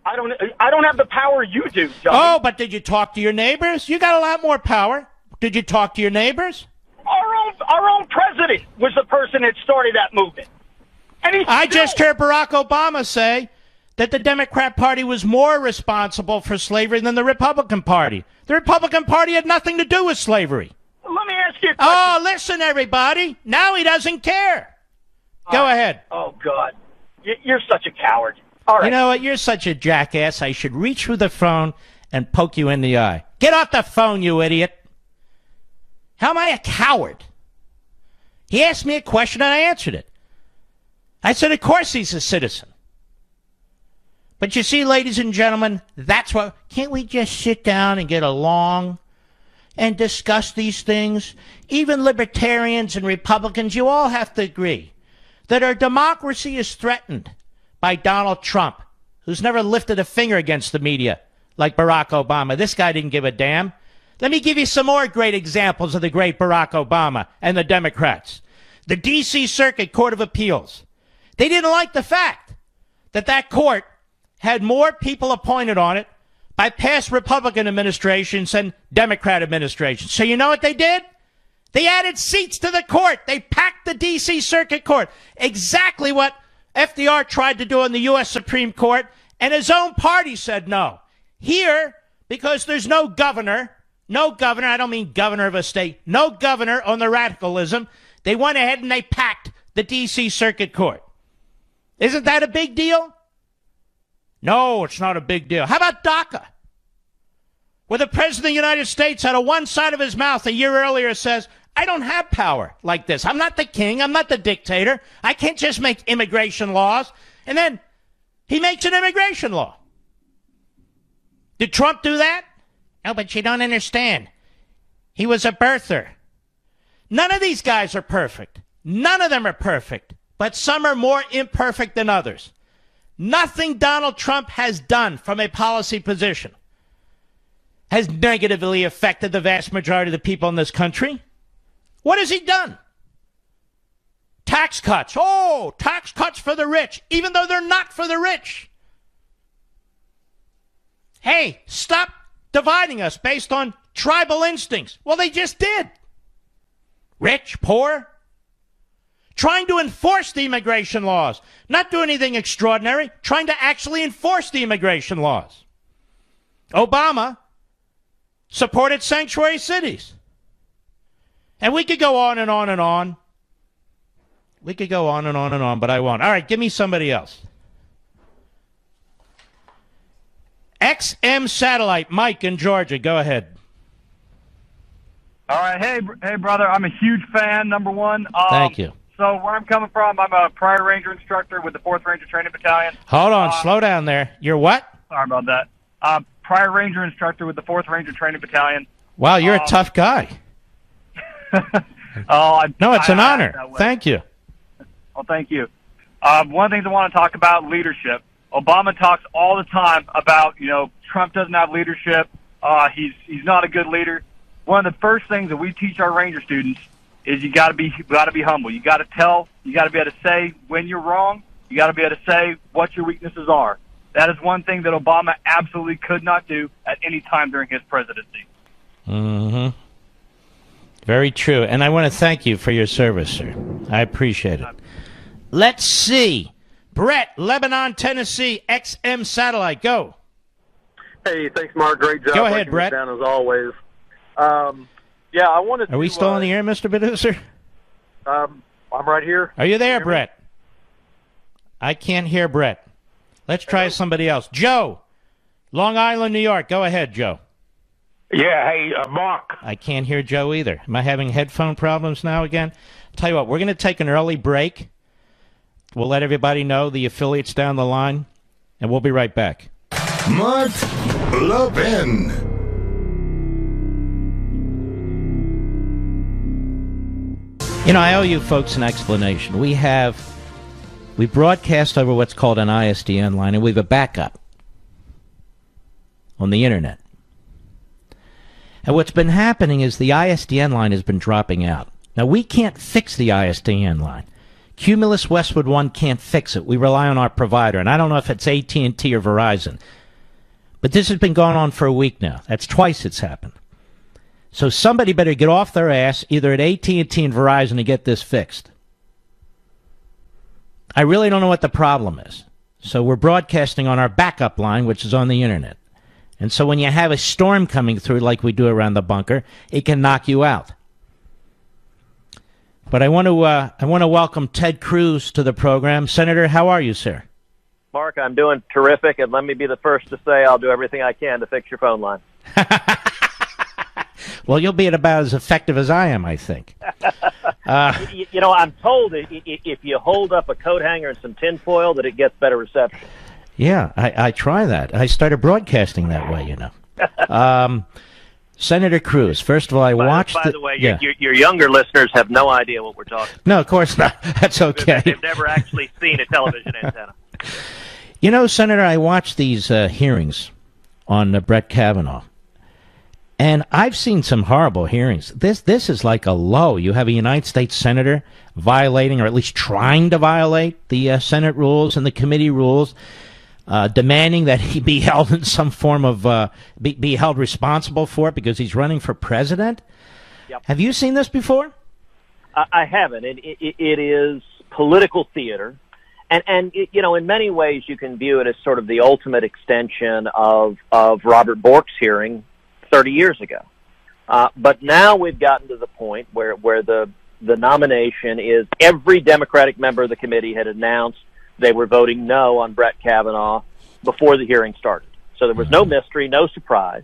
I don't have the power you do, dummy. Oh, but did you talk to your neighbors? You got a lot more power. Did you talk to your neighbors? Our own president was the person that started that movement. And I just heard Barack Obama say that the Democrat Party was more responsible for slavery than the Republican Party. The Republican Party had nothing to do with slavery. Let me ask you a question. Oh, listen, everybody. Now he doesn't care. Go ahead. Oh, God. You're such a coward. All right. You know what? You're such a jackass. I should reach through the phone and poke you in the eye. Get off the phone, you idiot. How am I a coward? He asked me a question and I answered it. I said, of course he's a citizen. But you see, ladies and gentlemen, that's what... Can't we just sit down and get along and discuss these things? Even libertarians and Republicans, you all have to agree that our democracy is threatened by Donald Trump, who's never lifted a finger against the media like Barack Obama. This guy didn't give a damn. Let me give you some more great examples of the great Barack Obama and the Democrats. The D.C. Circuit Court of Appeals. They didn't like the fact that that court had more people appointed on it by past Republican administrations than Democrat administrations. So you know what they did? They added seats to the court. They packed the D.C. Circuit Court. Exactly what FDR tried to do in the U.S. Supreme Court, and his own party said no. Here, because there's no governor, I don't mean governor of a state, no governor on the radicalism, they went ahead and they packed the D.C. Circuit Court. Isn't that a big deal? No, it's not a big deal. How about DACA? Where the President of the United States out of one side of his mouth a year earlier says, I don't have power like this. I'm not the king. I'm not the dictator. I can't just make immigration laws. And then he makes an immigration law. Did Trump do that? No, but you don't understand. He was a birther. None of these guys are perfect. None of them are perfect. But some are more imperfect than others. Nothing Donald Trump has done from a policy position has negatively affected the vast majority of the people in this country. What has he done? Tax cuts. Oh, tax cuts for the rich, even though they're not for the rich. Hey, stop dividing us based on tribal instincts. Well, they just did. Rich, poor. trying to enforce the immigration laws. Not do anything extraordinary, trying to actually enforce the immigration laws. Obama supported sanctuary cities. And we could go on and on and on. We could go on and on and on, but I won't. All right, give me somebody else. XM Satellite, Mike in Georgia. Go ahead. All right. Hey, brother. I'm a huge fan, number one. Thank you. So where I'm coming from, I'm a prior Ranger instructor with the 4th Ranger Training Battalion. Hold on. Slow down there. You're what? Sorry about that. Prior Ranger instructor with the 4th Ranger Training Battalion. Wow, you're a tough guy. No, it's an honor. Thank you. Well, thank you. One of the things I want to talk about, leadership. Obama talks all the time about, Trump doesn't have leadership. He's not a good leader. One of the first things that we teach our Ranger students is you got to be humble. You got to be able to say when you're wrong. You got to be able to say what your weaknesses are. That is one thing that Obama absolutely could not do at any time during his presidency. Mm-hmm. Very true. And I want to thank you for your service, sir. I appreciate it. Let's see. Brett, Lebanon, Tennessee, XM Satellite. Go. Hey, thanks, Mark. Great job. Go ahead, Brett. Down as always. Yeah, I wanted to... Are we still on the air, Mr. Producer? I'm right here. Are you there, Brett? I can't hear Brett. Let's try somebody else. Joe, Long Island, New York. Go ahead, Joe. Yeah, hey, Mark. I can't hear Joe either. Am I having headphone problems now again? Tell you what, we're going to take an early break. We'll let everybody know, the affiliates down the line, and we'll be right back. Mark Levin. I owe you folks an explanation. We broadcast over what's called an ISDN line, and we have a backup on the internet. And what's been happening is the ISDN line has been dropping out. Now, we can't fix the ISDN line. Cumulus Westwood One can't fix it. We rely on our provider, and I don't know if it's AT&T or Verizon. But this has been going on for a week now. That's twice it's happened. So somebody better get off their ass, either at AT&T and Verizon, to get this fixed. I really don't know what the problem is. So we're broadcasting on our backup line, which is on the internet. And so when you have a storm coming through like we do around the bunker, it can knock you out. But I want to welcome Ted Cruz to the program. Senator, how are you, sir? Mark, I'm doing terrific, and let me be the first to say I'll do everything I can to fix your phone line. Well, you'll be about as effective as I am, I think. I'm told if you hold up a coat hanger and some tinfoil that it gets better reception. Yeah, I try that. I started broadcasting that way, Senator Cruz, first of all, I watched... By the way, your younger listeners have no idea what we're talking about. No, of course not. That's okay. They've never actually seen a television antenna. Senator, I watched these hearings on Brett Kavanaugh, and I've seen some horrible hearings. This is like a low. You have a United States senator violating, or at least trying to violate, the Senate rules and the committee rules, demanding that he be held in some form of be held responsible for it because he's running for president. Yep. Have you seen this before? I haven't. It is political theater, and in many ways you can view it as sort of the ultimate extension of Robert Bork's hearing 30 years ago. But now we've gotten to the point where the nomination is every Democratic member of the committee had announced they were voting no on Brett Kavanaugh before the hearing started. So there was no mystery, no surprise.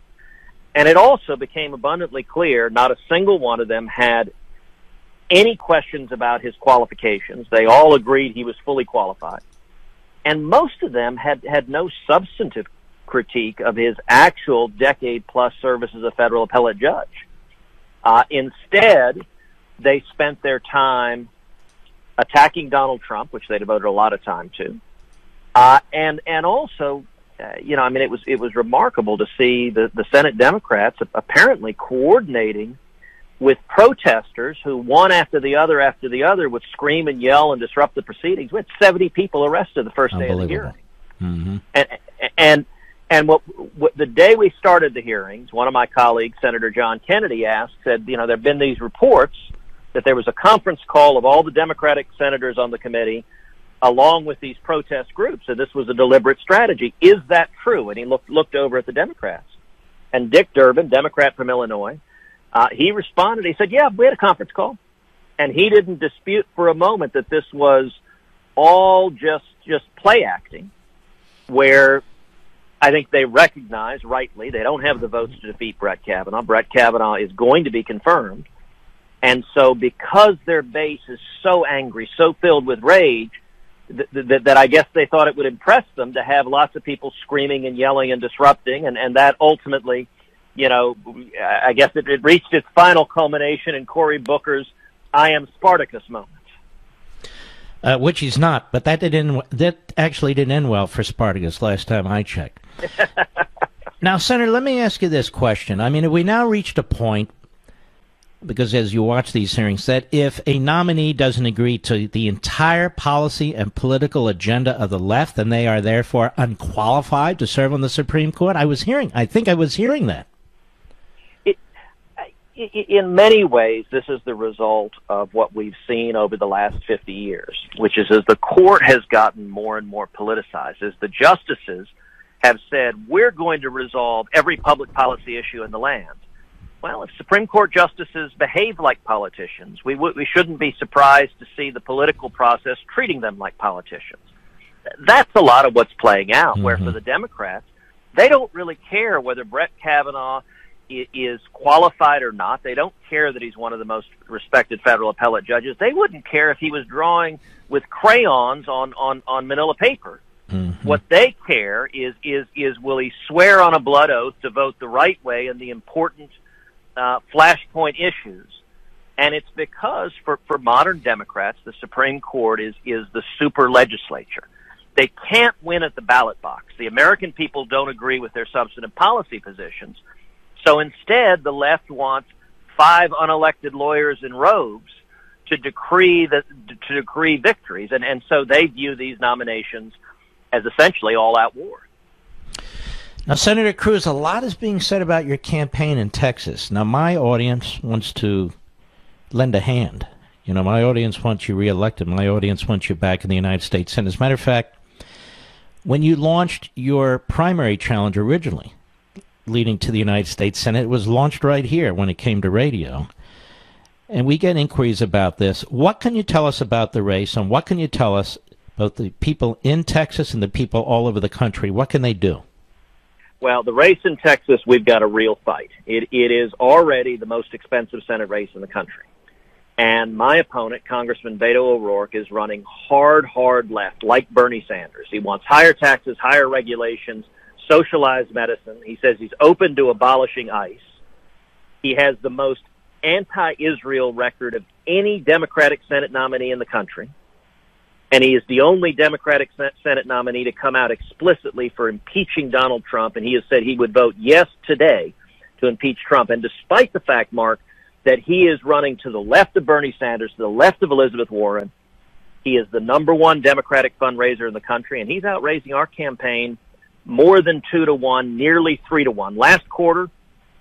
And it also became abundantly clear not a single one of them had any questions about his qualifications. They all agreed he was fully qualified. And most of them had no substantive critique of his actual decade-plus service as a federal appellate judge. Instead, they spent their time attacking Donald Trump, which they devoted a lot of time to, and also, it was remarkable to see the Senate Democrats apparently coordinating with protesters who one after the other would scream and yell and disrupt the proceedings. We had 70 people arrested the first day of the hearing. Mm-hmm. And what the day we started the hearings, one of my colleagues, Senator John Kennedy, said, there have been these reports that there was a conference call of all the Democratic senators on the committee along with these protest groups, and this was a deliberate strategy. Is that true? And he looked over at the Democrats. And Dick Durbin, Democrat from Illinois, he responded. He said, yeah, we had a conference call. And he didn't dispute for a moment that this was all just play acting, where I think they recognize, rightly, they don't have the votes to defeat Brett Kavanaugh. Brett Kavanaugh is going to be confirmed. And so because their base is so angry, so filled with rage, that I guess they thought it would impress them to have lots of people screaming and yelling and disrupting, and that ultimately, I guess it reached its final culmination in Cory Booker's "I am Spartacus" moment. Which he's not, but that actually didn't end well for Spartacus last time I checked. Now, Senator, let me ask you this question. I mean, have we now reached a point, because as you watch these hearings, that if a nominee doesn't agree to the entire policy and political agenda of the left, then they are therefore unqualified to serve on the Supreme Court? I think I was hearing that. In many ways, this is the result of what we've seen over the last 50 years, which is as the court has gotten more and more politicized, as the justices have said, we're going to resolve every public policy issue in the land. Well, if Supreme Court justices behave like politicians, we shouldn't be surprised to see the political process treating them like politicians. That's a lot of what's playing out, where for the Democrats, they don't really care whether Brett Kavanaugh is qualified or not. They don't care that he's one of the most respected federal appellate judges. They wouldn't care if he was drawing with crayons on manila paper. What they care is will he swear on a blood oath to vote the right way in the important flashpoint issues. And it's because for modern Democrats, the Supreme Court is the super legislature. They can't win at the ballot box. The American people don't agree with their substantive policy positions. So instead, the left wants 5 unelected lawyers in robes to decree victories. And so they view these nominations as essentially all-out war. Now, Senator Cruz, a lot is being said about your campaign in Texas. Now, my audience wants to lend a hand. My audience wants you reelected. My audience wants you back in the United States Senate. As a matter of fact, when you launched your primary challenge originally, leading to the United States Senate, it was launched right here when it came to radio. And we get inquiries about this. What can you tell us about the race, and what can you tell us about the people in Texas and the people all over the country? What can they do? Well, the race in Texas, we've got a real fight. It is already the most expensive Senate race in the country. And my opponent, Congressman Beto O'Rourke, is running hard left, like Bernie Sanders. He wants higher taxes, higher regulations, socialized medicine. He says he's open to abolishing ICE. He has the most anti-Israel record of any Democratic Senate nominee in the country. And he is the only Democratic Senate nominee to come out explicitly for impeaching Donald Trump. And he has said he would vote yes today to impeach Trump. And despite the fact, Mark, that he is running to the left of Bernie Sanders, to the left of Elizabeth Warren, he is the #1 Democratic fundraiser in the country. And he's out raising our campaign more than 2 to 1, nearly 3 to 1. Last quarter,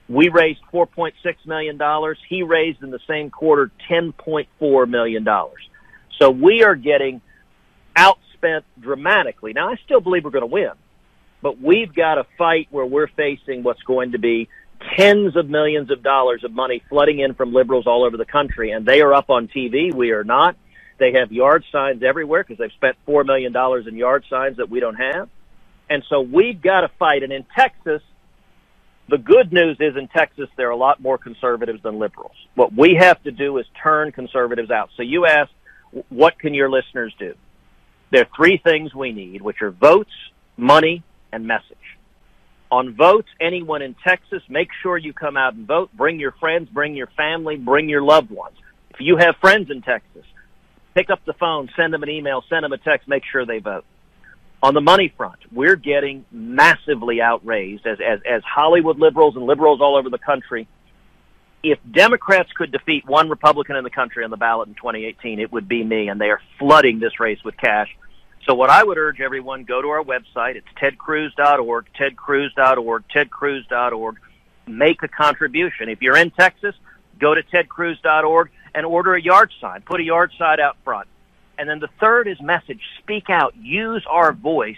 we raised $4.6 million. He raised in the same quarter $10.4 million. So we are getting outspent dramatically. Now, I still believe we're going to win, but we've got a fight where we're facing what's going to be tens of millions of dollars of money flooding in from liberals all over the country, and they are up on TV. We are not. They have yard signs everywhere because they've spent $4 million in yard signs that we don't have. And so we've got to fight. And in Texas, the good news is in Texas, there are a lot more conservatives than liberals. What we have to do is turn conservatives out. So you asked, what can your listeners do? There are 3 things we need, which are votes, money, and message. On votes, anyone in Texas, make sure you come out and vote. Bring your friends, bring your family, bring your loved ones. If you have friends in Texas, pick up the phone, send them an email, send them a text, make sure they vote. On the money front, we're getting massively outraised as Hollywood liberals and liberals all over the country. If Democrats could defeat one Republican in the country on the ballot in 2018, it would be me, and they are flooding this race with cash. So what I would urge everyone, go to our website. It's tedcruz.org, tedcruz.org, tedcruz.org. Make a contribution. If you're in Texas, go to tedcruz.org and order a yard sign, put a yard sign out front. And then the third is message. Speak out. Use our voice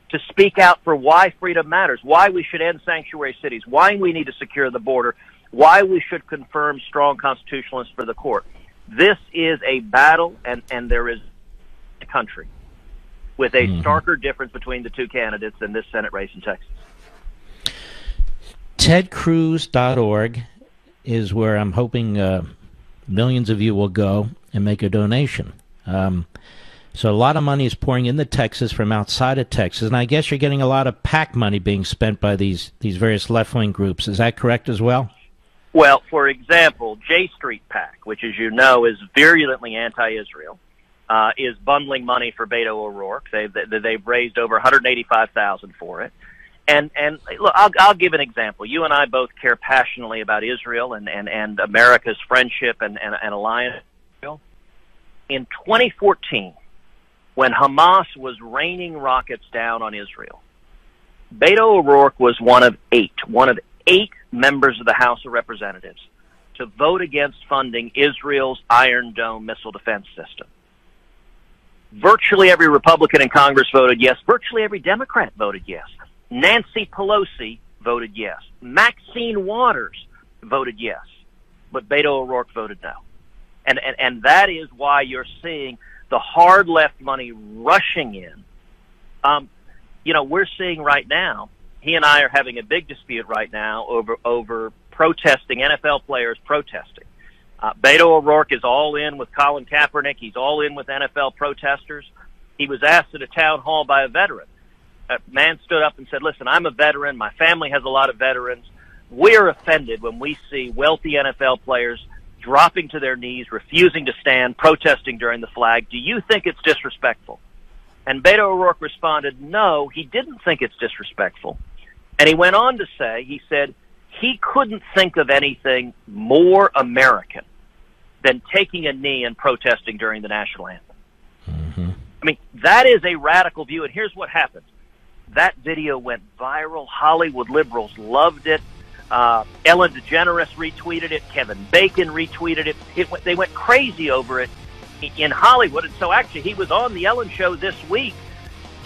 to speak out for why freedom matters, why we should end sanctuary cities, why we need to secure the border, why we should confirm strong constitutionalists for the court. This is a battle, and there is a country with a starker difference between the two candidates in this Senate race in Texas. TedCruz.org is where I'm hoping millions of you will go and make a donation. So a lot of money is pouring into Texas from outside of Texas, and I guess you're getting a lot of PAC money being spent by these various left-wing groups. Is that correct as well? Well, for example, J Street PAC, which, as you know, is virulently anti-Israel, is bundling money for Beto O'Rourke. They've raised over $185,000 for it. And look, I'll give an example. You and I both care passionately about Israel and America's friendship and alliance. In 2014, when Hamas was raining rockets down on Israel, Beto O'Rourke was one of eight members of the House of Representatives to vote against funding Israel's Iron Dome missile defense system. Virtually every Republican in Congress voted yes. Virtually every Democrat voted yes. Nancy Pelosi voted yes. Maxine Waters voted yes. But Beto O'Rourke voted no. And that is why you're seeing the hard left money rushing in. We're seeing right now, he and I are having a big dispute right now over protesting, NFL players protesting. Beto O'Rourke is all in with Colin Kaepernick. He's all in with NFL protesters. He was asked at a town hall by a veteran. A man stood up and said, listen, I'm a veteran. My family has a lot of veterans. We're offended when we see wealthy NFL players dropping to their knees, refusing to stand, protesting during the flag. Do you think it's disrespectful? And Beto O'Rourke responded, no, he didn't think it's disrespectful. And he went on to say, he said, he couldn't think of anything more American than taking a knee and protesting during the national anthem. Mm-hmm. I mean, that is a radical view, and here's what happened. That video went viral. Hollywood liberals loved it. Ellen DeGeneres retweeted it. Kevin Bacon retweeted it. They went crazy over it in Hollywood. And so actually he was on the Ellen show this week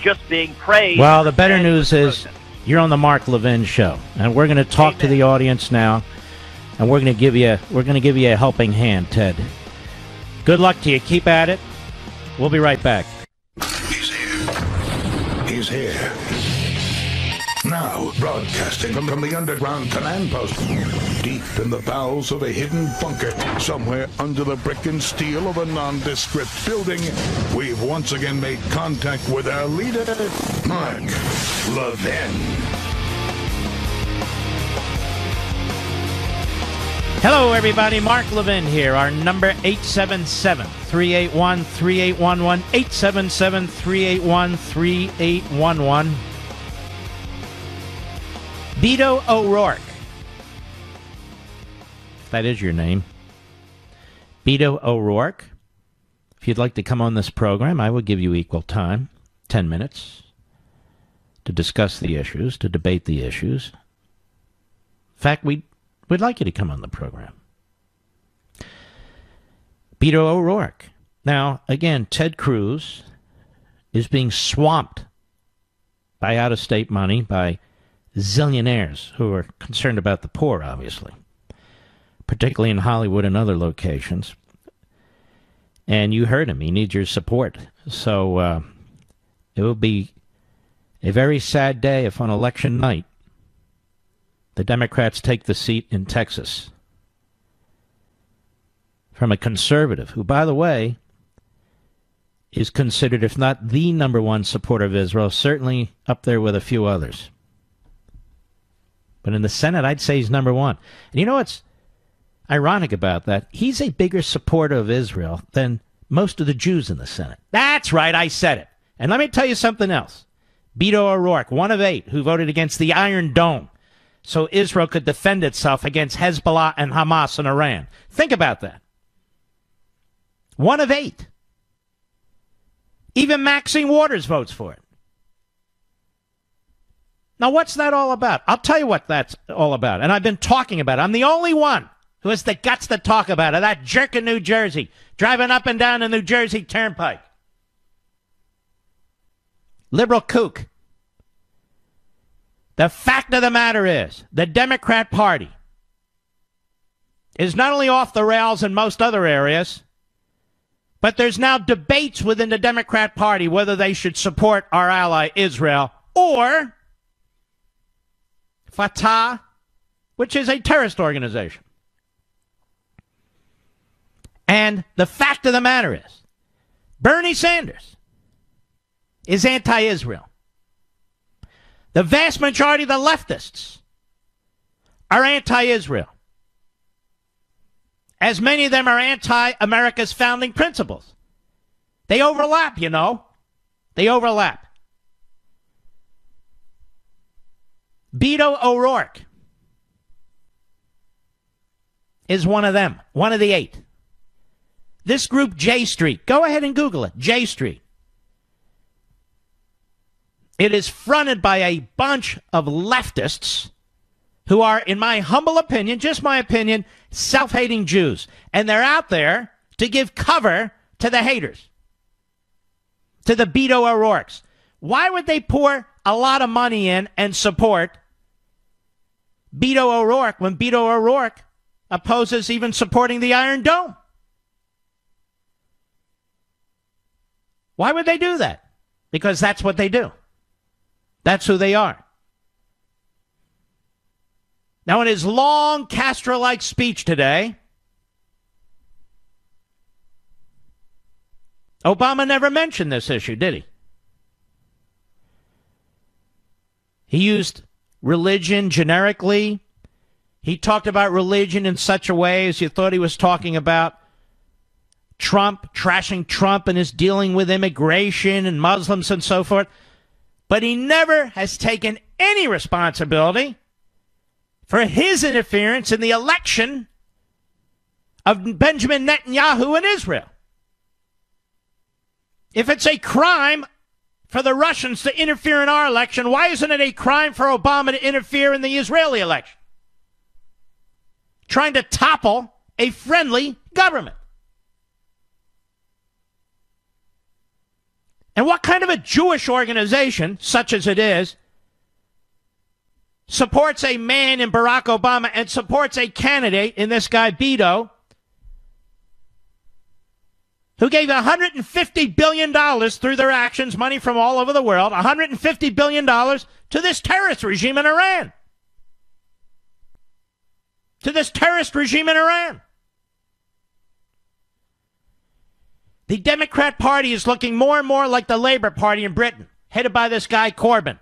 just being praised. Well, the better news is you're on the Mark Levin show, and we're going to talk to the audience now, and we're going to give you a helping hand, Ted. Good luck to you. Keep at it. We'll be right back. He's here. He's here. Now, broadcasting from the underground command post, deep in the bowels of a hidden bunker, somewhere under the brick and steel of a nondescript building, we've once again made contact with our leader, Mark Levin. Hello, everybody. Mark Levin here. Our number, 877-381-3811, 877-381-3811. Beto O'Rourke. That is your name. Beto O'Rourke. If you'd like to come on this program, I will give you equal time, 10 minutes, to discuss the issues, to debate the issues. In fact, we'd like you to come on the program. Beto O'Rourke. Now, again, Ted Cruz is being swamped by out-of-state money, by zillionaires who are concerned about the poor, obviously, particularly in Hollywood and other locations. And you heard him. He needs your support. So it will be a very sad day if on election night the Democrats take the seat in Texas from a conservative who, by the way, is considered, if not the number one supporter of Israel, certainly up there with a few others. But in the Senate, I'd say he's number one. And you know what's ironic about that? He's a bigger supporter of Israel than most of the Jews in the Senate. That's right, I said it. And let me tell you something else. Beto O'Rourke, one of 8 who voted against the Iron Dome so Israel could defend itself against Hezbollah and Hamas and Iran. Think about that. One of 8. Even Maxine Waters votes for it. Now, what's that all about? I'll tell you what that's all about. And I've been talking about it. I'm the only one who has the guts to talk about it, that jerk in New Jersey, driving up and down the New Jersey Turnpike. Liberal kook. The fact of the matter is, the Democrat Party is not only off the rails in most other areas, but there's now debates within the Democrat Party whether they should support our ally Israel or Fatah, which is a terrorist organization. And the fact of the matter is, Bernie Sanders is anti-Israel. The vast majority of the leftists are anti-Israel. As many of them are anti-America's founding principles. They overlap, you know. They overlap. Beto O'Rourke is one of them, one of the 8. This group, J Street, go ahead and Google it, J Street. It is fronted by a bunch of leftists who are, in my humble opinion, just my opinion, self-hating Jews. And they're out there to give cover to the haters, to the Beto O'Rourkes. Why would they pour a lot of money in and support Beto O'Rourke when Beto O'Rourke opposes even supporting the Iron Dome? Why would they do that? Because that's what they do. That's who they are. Now, in his long Castro-like speech today, Obama never mentioned this issue, did he? He used religion generically. He talked about religion in such a way as you thought he was talking about Trump, trashing Trump and his dealing with immigration and Muslims and so forth. But he never has taken any responsibility for his interference in the election of Benjamin Netanyahu in Israel. If it's a crime for the Russians to interfere in our election, why isn't it a crime for Obama to interfere in the Israeli election? Trying to topple a friendly government. And what kind of a Jewish organization, such as it is, supports a man in Barack Obama and supports a candidate in this guy Beto, who gave $150 billion through their actions, money from all over the world, $150 billion to this terrorist regime in Iran. To this terrorist regime in Iran. The Democrat Party is looking more and more like the Labour Party in Britain, headed by this guy Corbyn,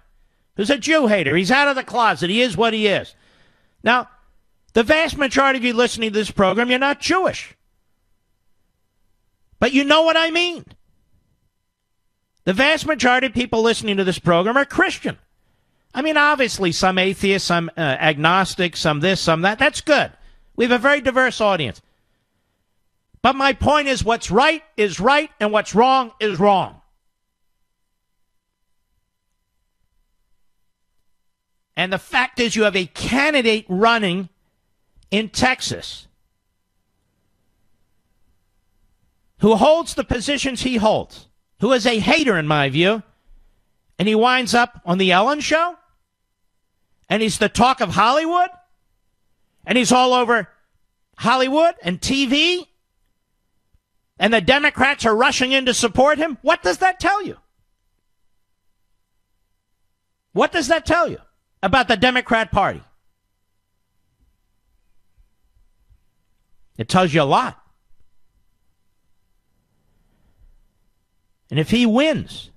who's a Jew hater. He's out of the closet. He is what he is. Now, the vast majority of you listening to this program, you're not Jewish. But you know what I mean. The vast majority of people listening to this program are Christian. I mean, obviously, some atheists, some agnostics, some this, some that. That's good. We have a very diverse audience. But my point is, what's right is right, and what's wrong is wrong. And the fact is, you have a candidate running in Texas who holds the positions he holds, who is a hater in my view, and he winds up on the Ellen Show, and he's the talk of Hollywood, and he's all over Hollywood and TV, and the Democrats are rushing in to support him. What does that tell you? What does that tell you about the Democrat Party? It tells you a lot. And if he wins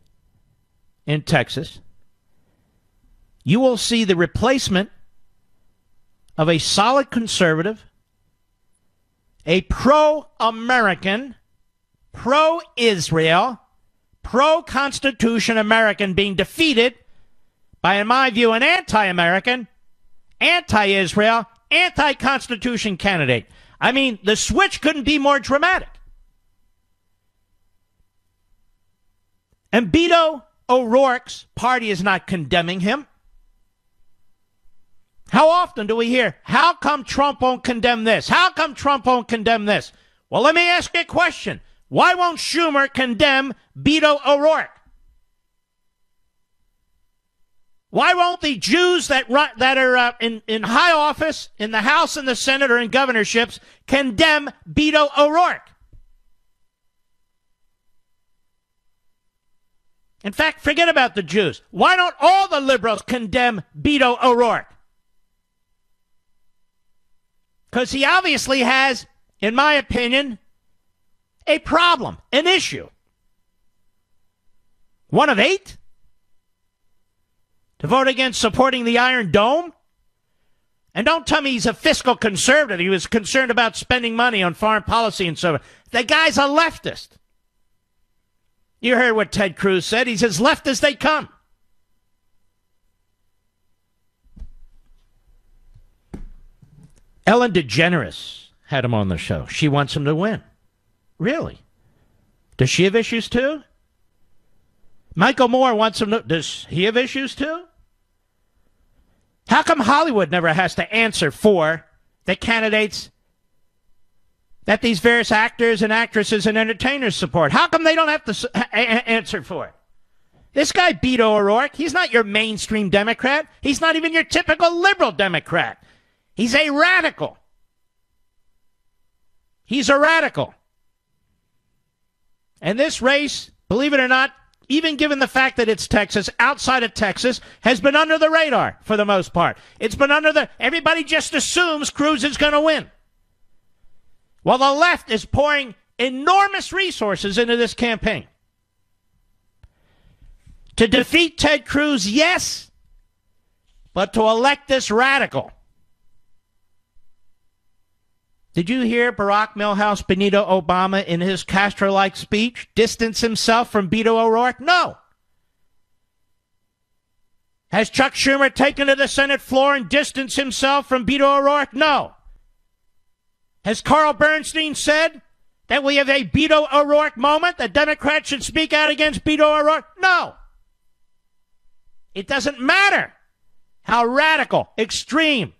in Texas, you will see the replacement of a solid conservative, a pro-American, pro-Israel, pro-Constitution American being defeated by, in my view, an anti-American, anti-Israel, anti-Constitution candidate. I mean, the switch couldn't be more dramatic. And Beto O'Rourke's party is not condemning him. How often do we hear, how come Trump won't condemn this? How come Trump won't condemn this? Well, let me ask you a question. Why won't Schumer condemn Beto O'Rourke? Why won't the Jews that are in high office, in the House and the Senate or in governorships, condemn Beto O'Rourke? In fact, forget about the Jews. Why don't all the liberals condemn Beto O'Rourke? Because he obviously has, in my opinion, a problem, an issue. One of 8? To vote against supporting the Iron Dome? And don't tell me he's a fiscal conservative. He was concerned about spending money on foreign policy and so on. The guy's a leftist. You heard what Ted Cruz said. He's as left as they come. Ellen DeGeneres had him on the show. She wants him to win. Really? Does she have issues too? Michael Moore wants him to... Does he have issues too? How come Hollywood never has to answer for the candidates that these various actors and actresses and entertainers support? How come they don't have to answer for it? This guy, Beto O'Rourke, he's not your mainstream Democrat. He's not even your typical liberal Democrat. He's a radical. He's a radical. And this race, believe it or not, even given the fact that it's Texas, outside of Texas, has been under the radar for the most part. It's been everybody just assumes Cruz is going to win. While the left is pouring enormous resources into this campaign. To defeat Ted Cruz, yes, but to elect this radical. Did you hear Barack Milhouse Benito Obama in his Castro-like speech distance himself from Beto O'Rourke? No. Has Chuck Schumer taken to the Senate floor and distanced himself from Beto O'Rourke? No. Has Carl Bernstein said that we have a Beto O'Rourke moment, that Democrats should speak out against Beto O'Rourke? No. It doesn't matter how radical, extreme,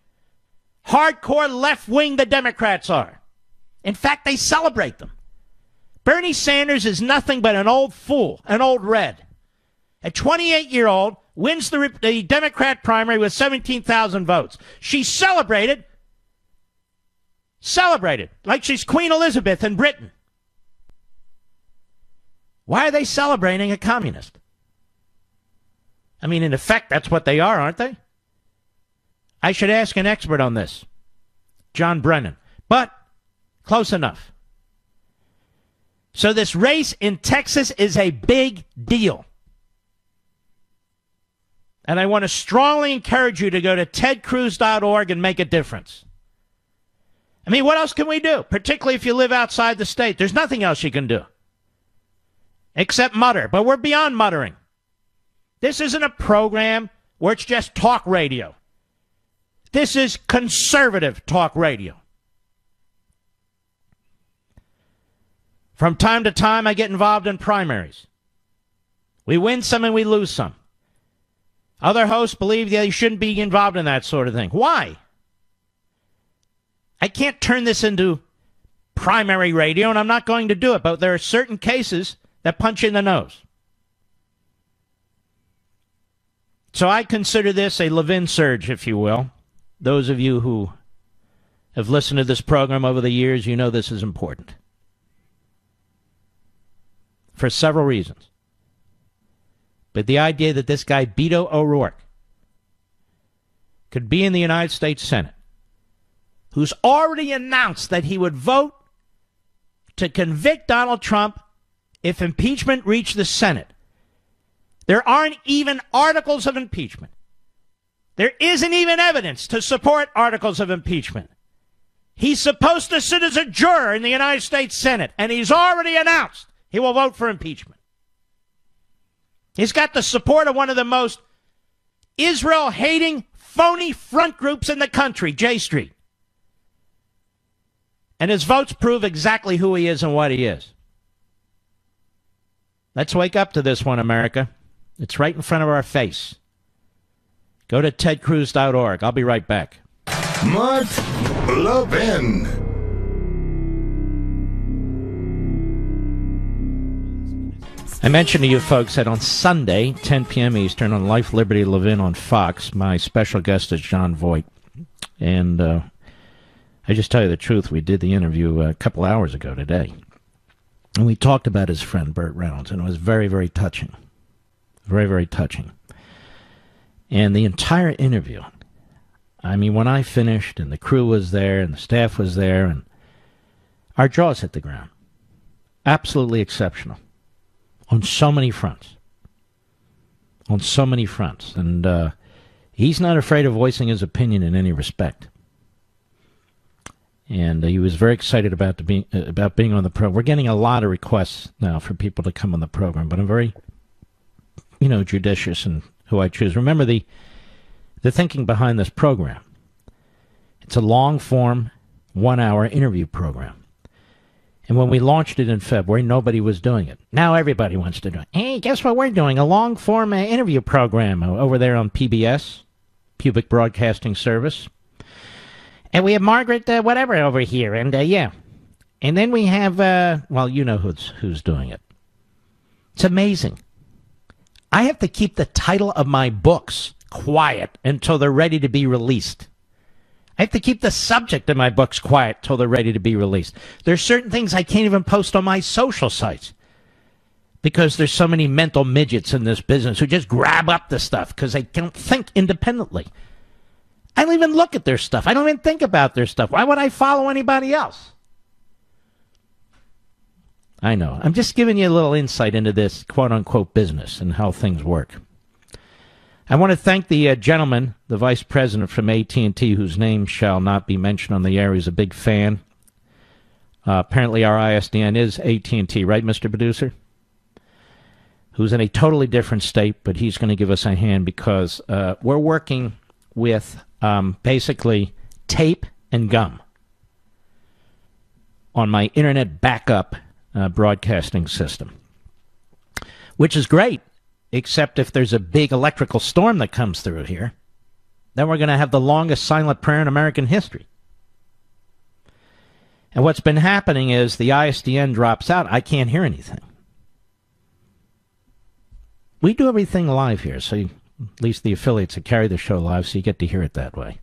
hardcore left-wing the Democrats are. In fact, they celebrate them. Bernie Sanders is nothing but an old fool, an old red. A 28-year-old wins the Democrat primary with 17,000 votes. She celebrated like she's Queen Elizabeth in Britain. Why are they celebrating a communist? I mean, in effect, that's what they are, aren't they? I should ask an expert on this, John Brennan, but close enough. So this race in Texas is a big deal. And I want to strongly encourage you to go to tedcruz.org and make a difference. I mean, what else can we do? Particularly if you live outside the state. There's nothing else you can do. Except mutter. But we're beyond muttering. This isn't a program where it's just talk radio. This is conservative talk radio. From time to time, I get involved in primaries. We win some and we lose some. Other hosts believe that you shouldn't be involved in that sort of thing. Why? I can't turn this into primary radio, and I'm not going to do it, but there are certain cases that punch in the nose. So I consider this a Levin surge, if you will. Those of you who have listened to this program over the years, you know this is important. For several reasons. But the idea that this guy, Beto O'Rourke, could be in the United States Senate, who's already announced that he would vote to convict Donald Trump if impeachment reached the Senate. There aren't even articles of impeachment. There isn't even evidence to support articles of impeachment. He's supposed to sit as a juror in the United States Senate, and he's already announced he will vote for impeachment. He's got the support of one of the most Israel-hating, phony front groups in the country, J Street. And his votes prove exactly who he is and what he is. Let's wake up to this one, America. It's right in front of our face. Go to tedcruz.org. I'll be right back. Mark Levin. I mentioned to you folks that on Sunday, 10 p.m. Eastern, on Life, Liberty, Levin on Fox, my special guest is John Voight. And I just tell you the truth, we did the interview a couple hours ago today. And we talked about his friend, Burt Reynolds, and it was very, very touching. Very, very touching. And the entire interview, I mean, when I finished and the crew was there and the staff was there, and our jaws hit the ground. Absolutely exceptional. On so many fronts. On so many fronts. And he's not afraid of voicing his opinion in any respect. And he was very excited about being on the program. We're getting a lot of requests now for people to come on the program, but I'm very, judicious in who I choose. Remember the thinking behind this program. It's a long-form, 1-hour interview program. And when we launched it in February, nobody was doing it. Now everybody wants to do it. Hey, guess what we're doing? A long-form interview program over there on PBS, Public Broadcasting Service. And we have Margaret whatever over here, and yeah. And then we have, you know who's doing it. It's amazing. I have to keep the title of my books quiet until they're ready to be released. I have to keep the subject of my books quiet till they're ready to be released. There's certain things I can't even post on my social sites because there's so many mental midgets in this business who just grab up the stuff because they don't think independently. I don't even look at their stuff. I don't even think about their stuff. Why would I follow anybody else? I know. I'm just giving you a little insight into this quote-unquote business and how things work. I want to thank the gentleman, the vice president from AT&T, whose name shall not be mentioned on the air. He's a big fan. Apparently our ISDN is AT&T, right, Mr. Producer? Who's in a totally different state, but he's going to give us a hand because we're working with basically tape and gum on my internet backup broadcasting system, which is great, except if there's a big electrical storm that comes through here, then we're going to have the longest silent prayer in American history. And what's been happening is the ISDN drops out. I can't hear anything. We do everything live here, so at least the affiliates that carry the show live, so you get to hear it that way.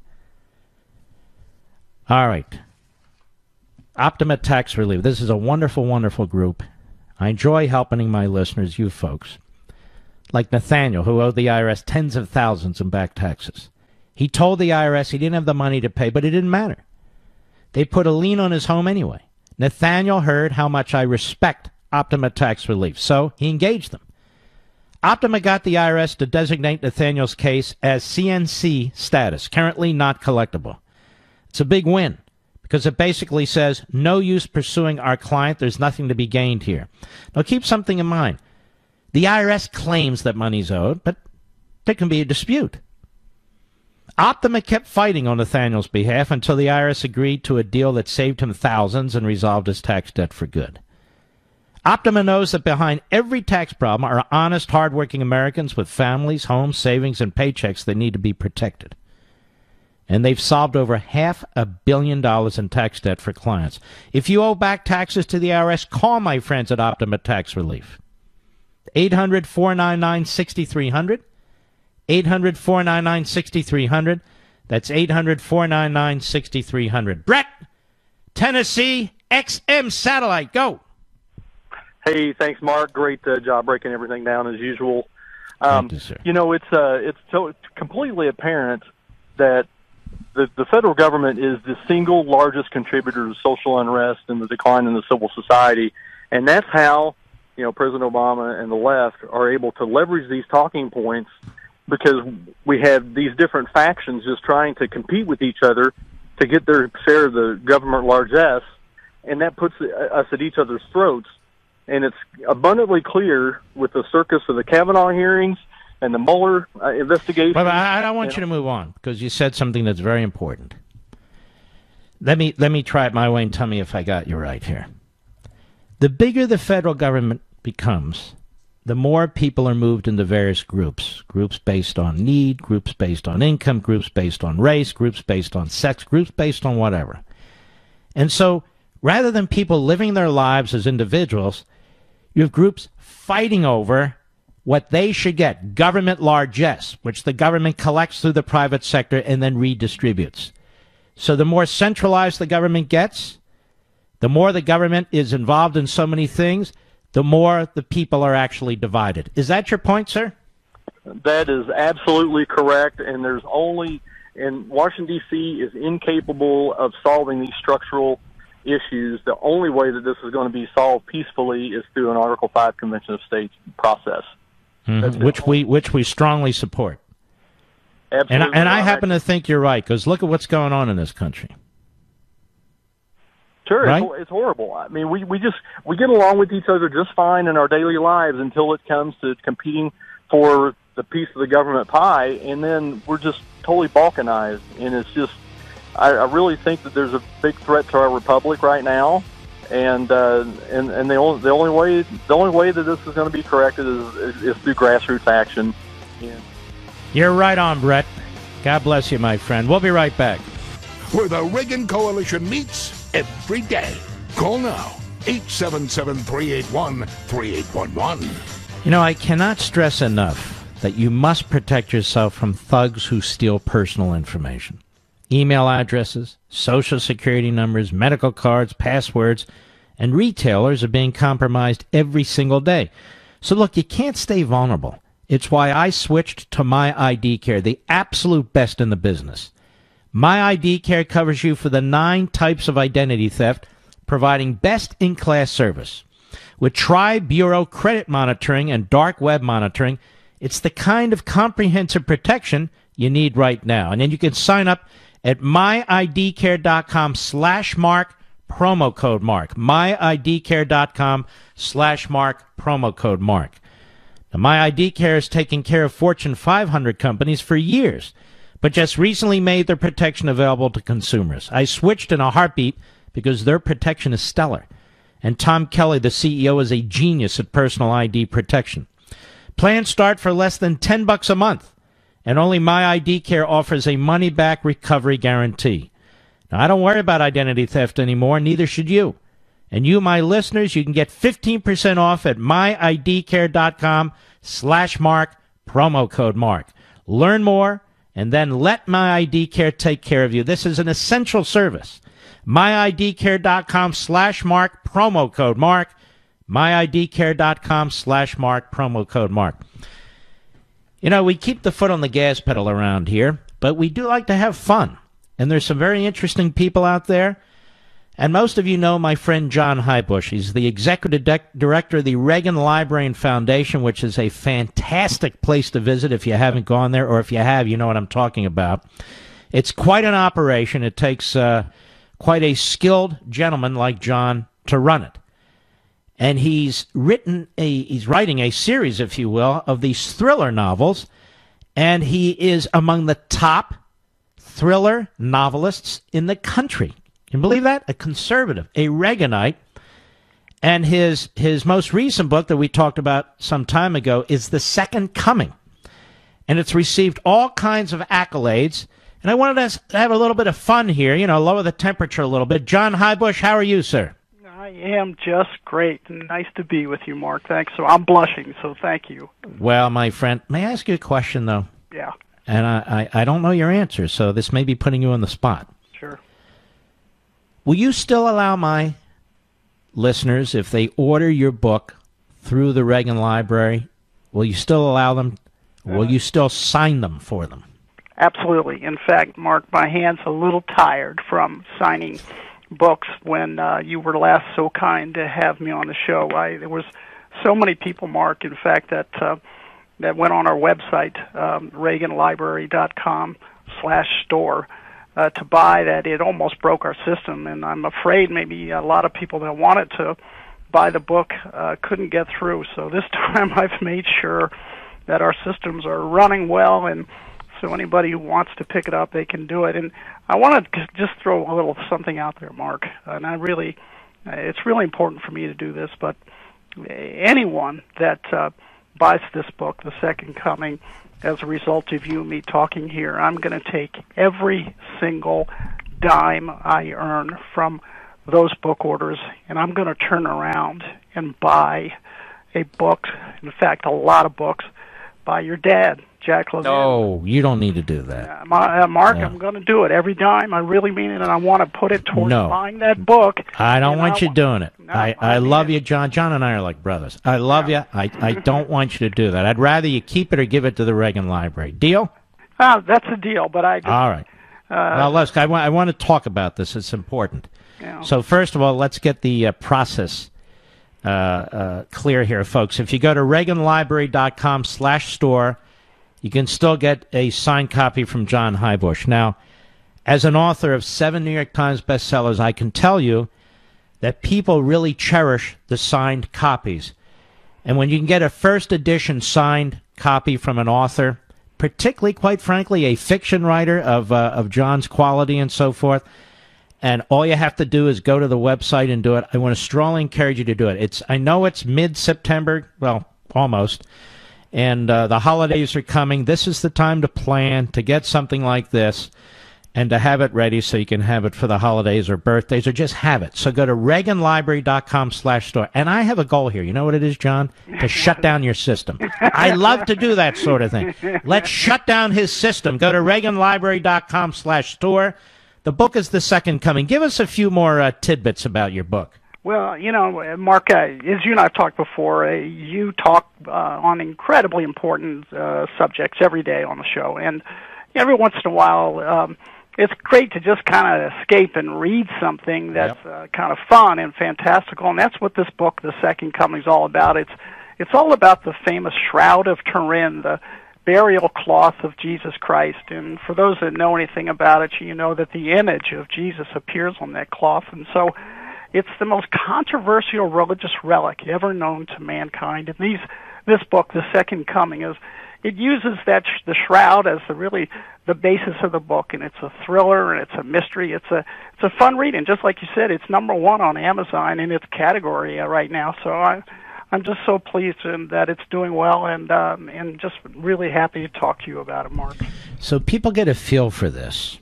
All right. Optima Tax Relief. This is a wonderful, wonderful group. I enjoy helping my listeners, you folks. Like Nathaniel, who owed the IRS tens of thousands in back taxes. He told the IRS he didn't have the money to pay, but it didn't matter. They put a lien on his home anyway. Nathaniel heard how much I respect Optima Tax Relief, so he engaged them. Optima got the IRS to designate Nathaniel's case as CNC status, currently not collectible. It's a big win because it basically says, no use pursuing our client. There's nothing to be gained here. Now, keep something in mind. The IRS claims that money's owed, but there can be a dispute. Optima kept fighting on Nathaniel's behalf until the IRS agreed to a deal that saved him thousands and resolved his tax debt for good. Optima knows that behind every tax problem are honest, hardworking Americans with families, homes, savings, and paychecks that need to be protected. And they've solved over $500 million in tax debt for clients. If you owe back taxes to the IRS, call my friends at Optima Tax Relief. 800-499-6300. 800-499-6300. That's 800-499-6300. Brett, Tennessee, XM Satellite, go. Hey, thanks, Mark. Great job breaking everything down as usual. Thank you, sir. It's completely apparent that the federal government is the single largest contributor to social unrest and the decline in the civil society, and that's how President Obama and the left are able to leverage these talking points, because we have these different factions just trying to compete with each other to get their share of the government largesse, and that puts us at each other's throats. And it's abundantly clear with the circus of the Kavanaugh hearings and the Mueller investigation. But I don't want you to move on, because you said something that's very important. Let me try it my way and tell me if I got you right here. The bigger the federal government becomes, the more people are moved into various groups. Groups based on need, groups based on income, groups based on race, groups based on sex, groups based on whatever. And so, rather than people living their lives as individuals, you have groups fighting over what they should get, government largesse, which the government collects through the private sector and then redistributes. So the more centralized the government gets, the more the government is involved in so many things, the more the people are actually divided. Is that your point, sir? That is absolutely correct, and Washington, D.C. is incapable of solving these structural issues. The only way that this is going to be solved peacefully is through an Article 5 Convention of States process. Which we strongly support. Absolutely. And I happen to think you're right, because look at what's going on in this country. Sure, right? It's horrible. I mean, we get along with each other just fine in our daily lives until it comes to competing for the piece of the government pie, and then we're just totally balkanized. And it's just, I really think that there's a big threat to our republic right now, and the only way that this is going to be corrected is through grassroots action. Yeah. You're right on, Brett. God bless you, my friend. We'll be right back. Where the Reagan Coalition meets every day. Call now, 877-381-3811. You know, I cannot stress enough that you must protect yourself from thugs who steal personal information. Email addresses, social security numbers, medical cards, passwords, and retailers are being compromised every single day. So look, you can't stay vulnerable. It's why I switched to My ID Care, the absolute best in the business. My ID Care covers you for the 9 types of identity theft, providing best-in-class service. With Tri-Bureau credit monitoring and dark web monitoring, it's the kind of comprehensive protection you need right now. And then you can sign up at myidcare.com/mark, promo code mark. myidcare.com/mark, promo code mark. Now, My ID Care has taken care of Fortune 500 companies for years, but just recently made their protection available to consumers. I switched in a heartbeat because their protection is stellar. And Tom Kelly, the CEO, is a genius at personal ID protection. Plans start for less than $10 a month, and only My ID Care offers a money-back recovery guarantee. Now, I don't worry about identity theft anymore, neither should you. And you, my listeners, you can get 15% off at myidcare.com/mark, promo code mark. Learn more, and then let My ID Care take care of you. This is an essential service. myidcare.com/mark, promo code mark. myidcare.com/mark, promo code mark. You know, we keep the foot on the gas pedal around here, but we do like to have fun. And there's some very interesting people out there. And most of you know my friend John Highbush. He's the executive director of the Reagan Library and Foundation, which is a fantastic place to visit if you haven't gone there, or if you have, you know what I'm talking about. It's quite an operation. It takes quite a skilled gentleman like John to run it. And he's writing a series, if you will, of these thriller novels, and he is among the top thriller novelists in the country. Can you believe that? A conservative, a Reaganite. And his most recent book that we talked about some time ago is The Second Coming. And it's received all kinds of accolades. And I wanted us to have a little bit of fun here, you know, lower the temperature a little bit. John Highbush, how are you, sir? I am just great. Nice to be with you, Mark. Thanks. So I'm blushing, so thank you. Well, my friend, may I ask you a question, though? Yeah. And I don't know your answer, so this may be putting you on the spot. Sure. Will you still allow my listeners, if they order your book through the Reagan Library, will you still allow them, or will you still sign them for them? Absolutely. In fact, Mark, my hand's a little tired from signing books when you were last so kind to have me on the show. There was so many people, Mark, in fact, that went on our website, reaganlibrary.com/store, to buy that. It almost broke our system, and I'm afraid maybe a lot of people that wanted to buy the book couldn't get through. So this time I've made sure that our systems are running well, and so anybody who wants to pick it up, they can do it. And I want to just throw a little something out there, Mark, and it's really important for me to do this, but anyone that buys this book, The Second Coming, as a result of you and me talking here, I'm going to take every single dime I earn from those book orders, and I'm going to turn around and buy a book, in fact, a lot of books, by your dad, Jack Levin. No, you don't need to do that. Mark, No. I'm going to do it every dime. I really mean it, and I want to put it towards No. buying that book. I don't want you doing it. No, I love you, John. John and I are like brothers. I love you. I don't want you to do that. I'd rather you keep it or give it to the Reagan Library. Deal? That's a deal, but I just... All right. Well, let's. I want to talk about this. It's important. Yeah. So first of all, let's get the process clear here, folks. If you go to ReaganLibrary.com/store, you can still get a signed copy from John Highbush. Now, as an author of 7 New York Times bestsellers, I can tell you that people really cherish the signed copies. And when you can get a first edition signed copy from an author, particularly, quite frankly, a fiction writer of John's quality and so forth, and all you have to do is go to the website and do it. I want to strongly encourage you to do it. I know it's mid-September, well, almost, and the holidays are coming. This is the time to plan to get something like this and to have it ready so you can have it for the holidays or birthdays or just have it. So go to ReaganLibrary.com/store. And I have a goal here. You know what it is, John? To shut down your system. I love to do that sort of thing. Let's shut down his system. Go to ReaganLibrary.com/store. The book is The Second Coming. Give us a few more tidbits about your book. Well, you know, Mark, as you and I have talked before, you talk on incredibly important subjects every day on the show. And every once in a while, it's great to just kind of escape and read something that's kind of fun and fantastical. And that's what this book, The Second Coming, is all about. It's all about the famous Shroud of Turin, the burial cloth of Jesus Christ. And for those that know anything about it, you know that the image of Jesus appears on that cloth. And so it's the most controversial religious relic ever known to mankind. And this book, The Second Coming, it uses the shroud as the basis of the book, and it's a thriller and it's a mystery. It's a fun read, and just like you said, it's #1 on Amazon in its category right now. So I'm just so pleased that it's doing well, and just really happy to talk to you about it, Mark. So people get a feel for this.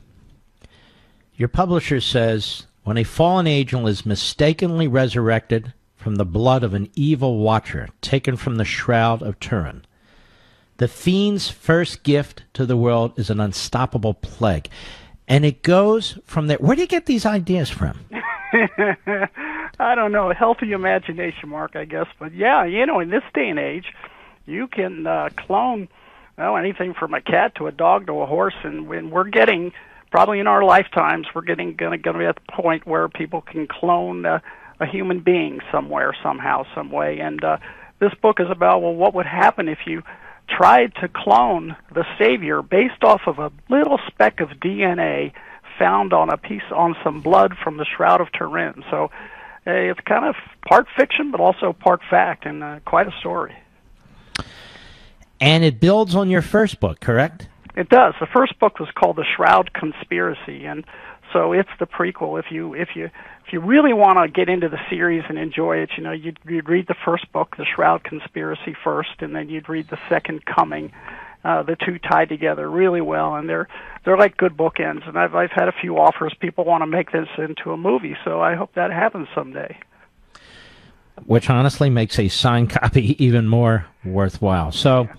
Your publisher says, when a fallen angel is mistakenly resurrected from the blood of an evil watcher taken from the Shroud of Turin, the fiend's first gift to the world is an unstoppable plague. And it goes from there. Where do you get these ideas from? I don't know. Healthy imagination, Mark, I guess. But yeah, you know, in this day and age, you can clone anything from a cat to a dog to a horse. And when we're getting, probably in our lifetimes, we're going to be at the point where people can clone a human being somewhere, somehow, some way. And this book is about, well, what would happen if you tried to clone the Savior based off of a little speck of DNA found on some blood from the Shroud of Turin. So it's kind of part fiction, but also part fact, and quite a story. And it builds on your first book, correct? It does. The first book was called The Shroud Conspiracy, and so it's the prequel. If you really want to get into the series and enjoy it, you know, you'd read the first book, The Shroud Conspiracy, first, and then you'd read The Second Coming. The two tied together really well, and they're like good bookends. And I've had a few offers. People want to make this into a movie, so I hope that happens someday. Which honestly makes a signed copy even more worthwhile. So,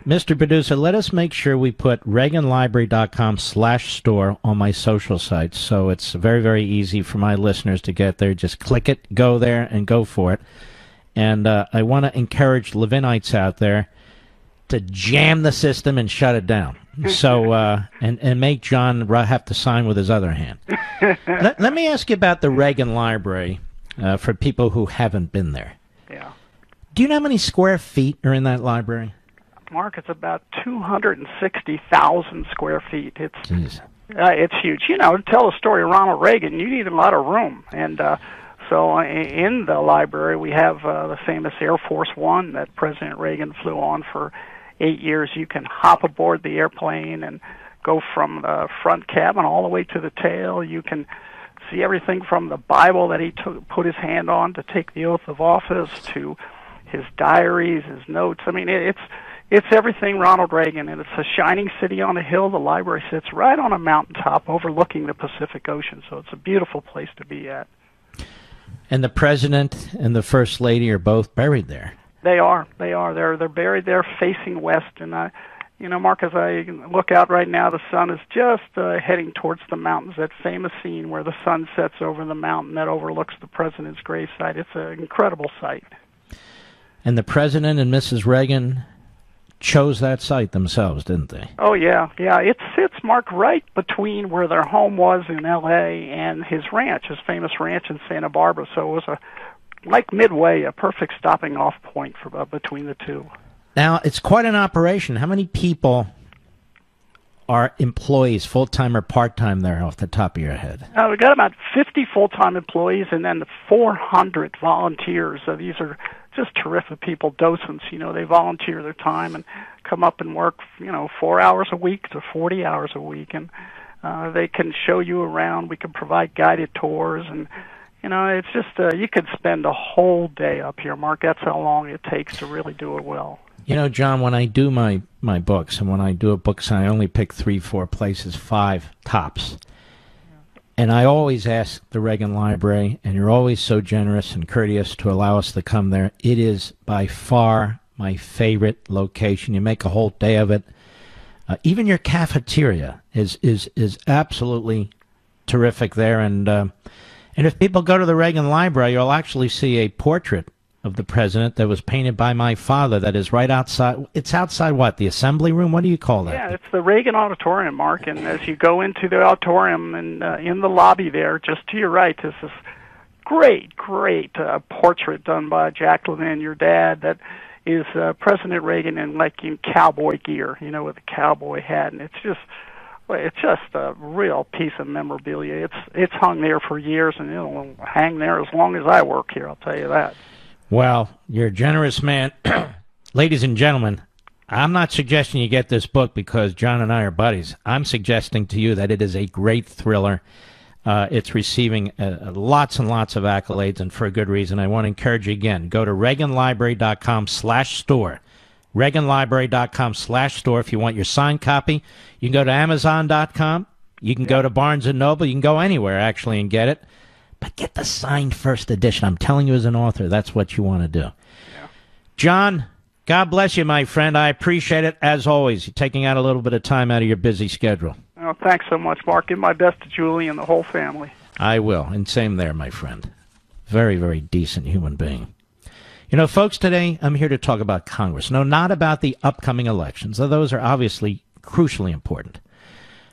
Mr. Producer, let us make sure we put ReaganLibrary.com/store on my social sites. So it's very, very easy for my listeners to get there. Just click it, go there, and go for it. And I want to encourage Levinites out there to jam the system and shut it down. So, and make John have to sign with his other hand. Let me ask you about the Reagan Library for people who haven't been there. Yeah. Do you know how many square feet are in that library? Mark, it's about 260,000 square feet. It's huge. You know, to tell the story of Ronald Reagan, you need a lot of room. And so in the library, we have the famous Air Force One that President Reagan flew on for 8 years. You can hop aboard the airplane and go from the front cabin all the way to the tail. You can see everything from the Bible that he put his hand on to take the oath of office to his diaries, his notes. I mean, it's everything Ronald Reagan, and it's a shining city on a hill. The library sits right on a mountaintop overlooking the Pacific Ocean, so it's a beautiful place to be at. And the president and the first lady are both buried there. They are. They're buried there facing west, and Mark, as I look out right now, the sun is just heading towards the mountains, that famous scene where the sun sets over the mountain that overlooks the president's gravesite. It's an incredible sight. And the president and Mrs. Reagan chose that site themselves, didn't they? Oh, yeah. It sits, Mark, right between where their home was in L.A. and his ranch, his famous ranch in Santa Barbara. So it was like midway, a perfect stopping off point for between the two. Now, it's quite an operation. How many people are employees, full-time or part-time, there off the top of your head? We've got about 50 full-time employees and then 400 volunteers. These are just terrific people, docents. They volunteer their time and come up and work, 4 hours a week to 40 hours a week. And they can show you around. We can provide guided tours. And, it's just, you could spend a whole day up here, Mark. That's how long it takes to really do it well. John, when I do my books, and when I do a book sign, I only pick 3-4 places, 5 tops. And I always ask the Reagan Library, and you're always so generous and courteous to allow us to come there. It is by far my favorite location. You make a whole day of it. Even your cafeteria is absolutely terrific there. And if people go to the Reagan Library, you'll actually see a portrait of the president that was painted by my father that is right outside. It's outside what? The assembly room? What do you call that? Yeah, it's the Reagan Auditorium, Mark. And as you go into the auditorium and in the lobby there, just to your right, there's this great portrait done by Jack Levin, your dad, that is President Reagan in cowboy gear, with a cowboy hat. And it's just a real piece of memorabilia. It's hung there for years, and it'll hang there as long as I work here, I'll tell you that. Well, you're a generous man. Ladies and gentlemen, I'm not suggesting you get this book because John and I are buddies. I'm suggesting to you that it is a great thriller. It's receiving lots and lots of accolades, and for a good reason. I want to encourage you again. Go to ReaganLibrary.com/store. ReaganLibrary.com/store. If you want your signed copy, you can go to Amazon.com. You can go to Barnes & Noble. You can go anywhere, actually, and get it. But get the signed first edition. I'm telling you as an author, that's what you want to do. Yeah. John, God bless you, my friend. I appreciate it, as always. You're taking out a little bit of time out of your busy schedule. Oh, thanks so much, Mark. Give my best to Julie and the whole family. I will, and same there, my friend. Very, very decent human being. Folks, today I'm here to talk about Congress. No, not about the upcoming elections, though those are obviously crucially important.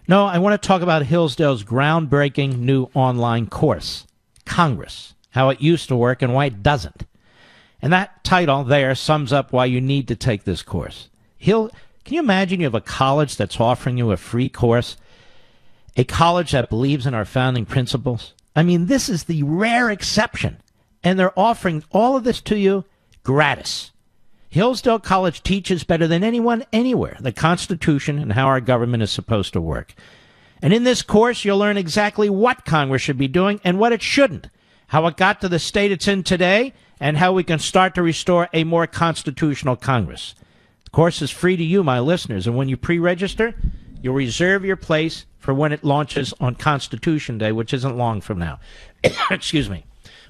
No, I want to talk about Hillsdale's groundbreaking new online course, Congress, how it used to work and why it doesn't. And that title there sums up why you need to take this course. Can you imagine you have a college that's offering you a free course, a college that believes in our founding principles? I mean, this is the rare exception, and they're offering all of this to you gratis. Hillsdale College teaches better than anyone anywhere the Constitution and how our government is supposed to work. And in this course, you'll learn exactly what Congress should be doing and what it shouldn't, how it got to the state it's in today, and how we can start to restore a more constitutional Congress. The course is free to you, my listeners, and when you pre-register, you'll reserve your place for when it launches on Constitution Day, which isn't long from now. Excuse me.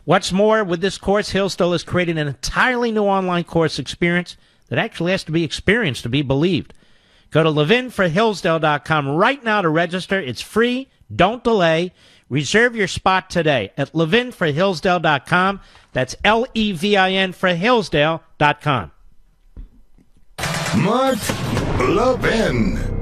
What's more, with this course, Hillsdale has created an entirely new online course experience that actually has to be experienced to be believed. Go to levinforhillsdale.com right now to register. It's free. Don't delay. Reserve your spot today at levinforhillsdale.com. That's Levin for Hillsdale.com. Mark Levin.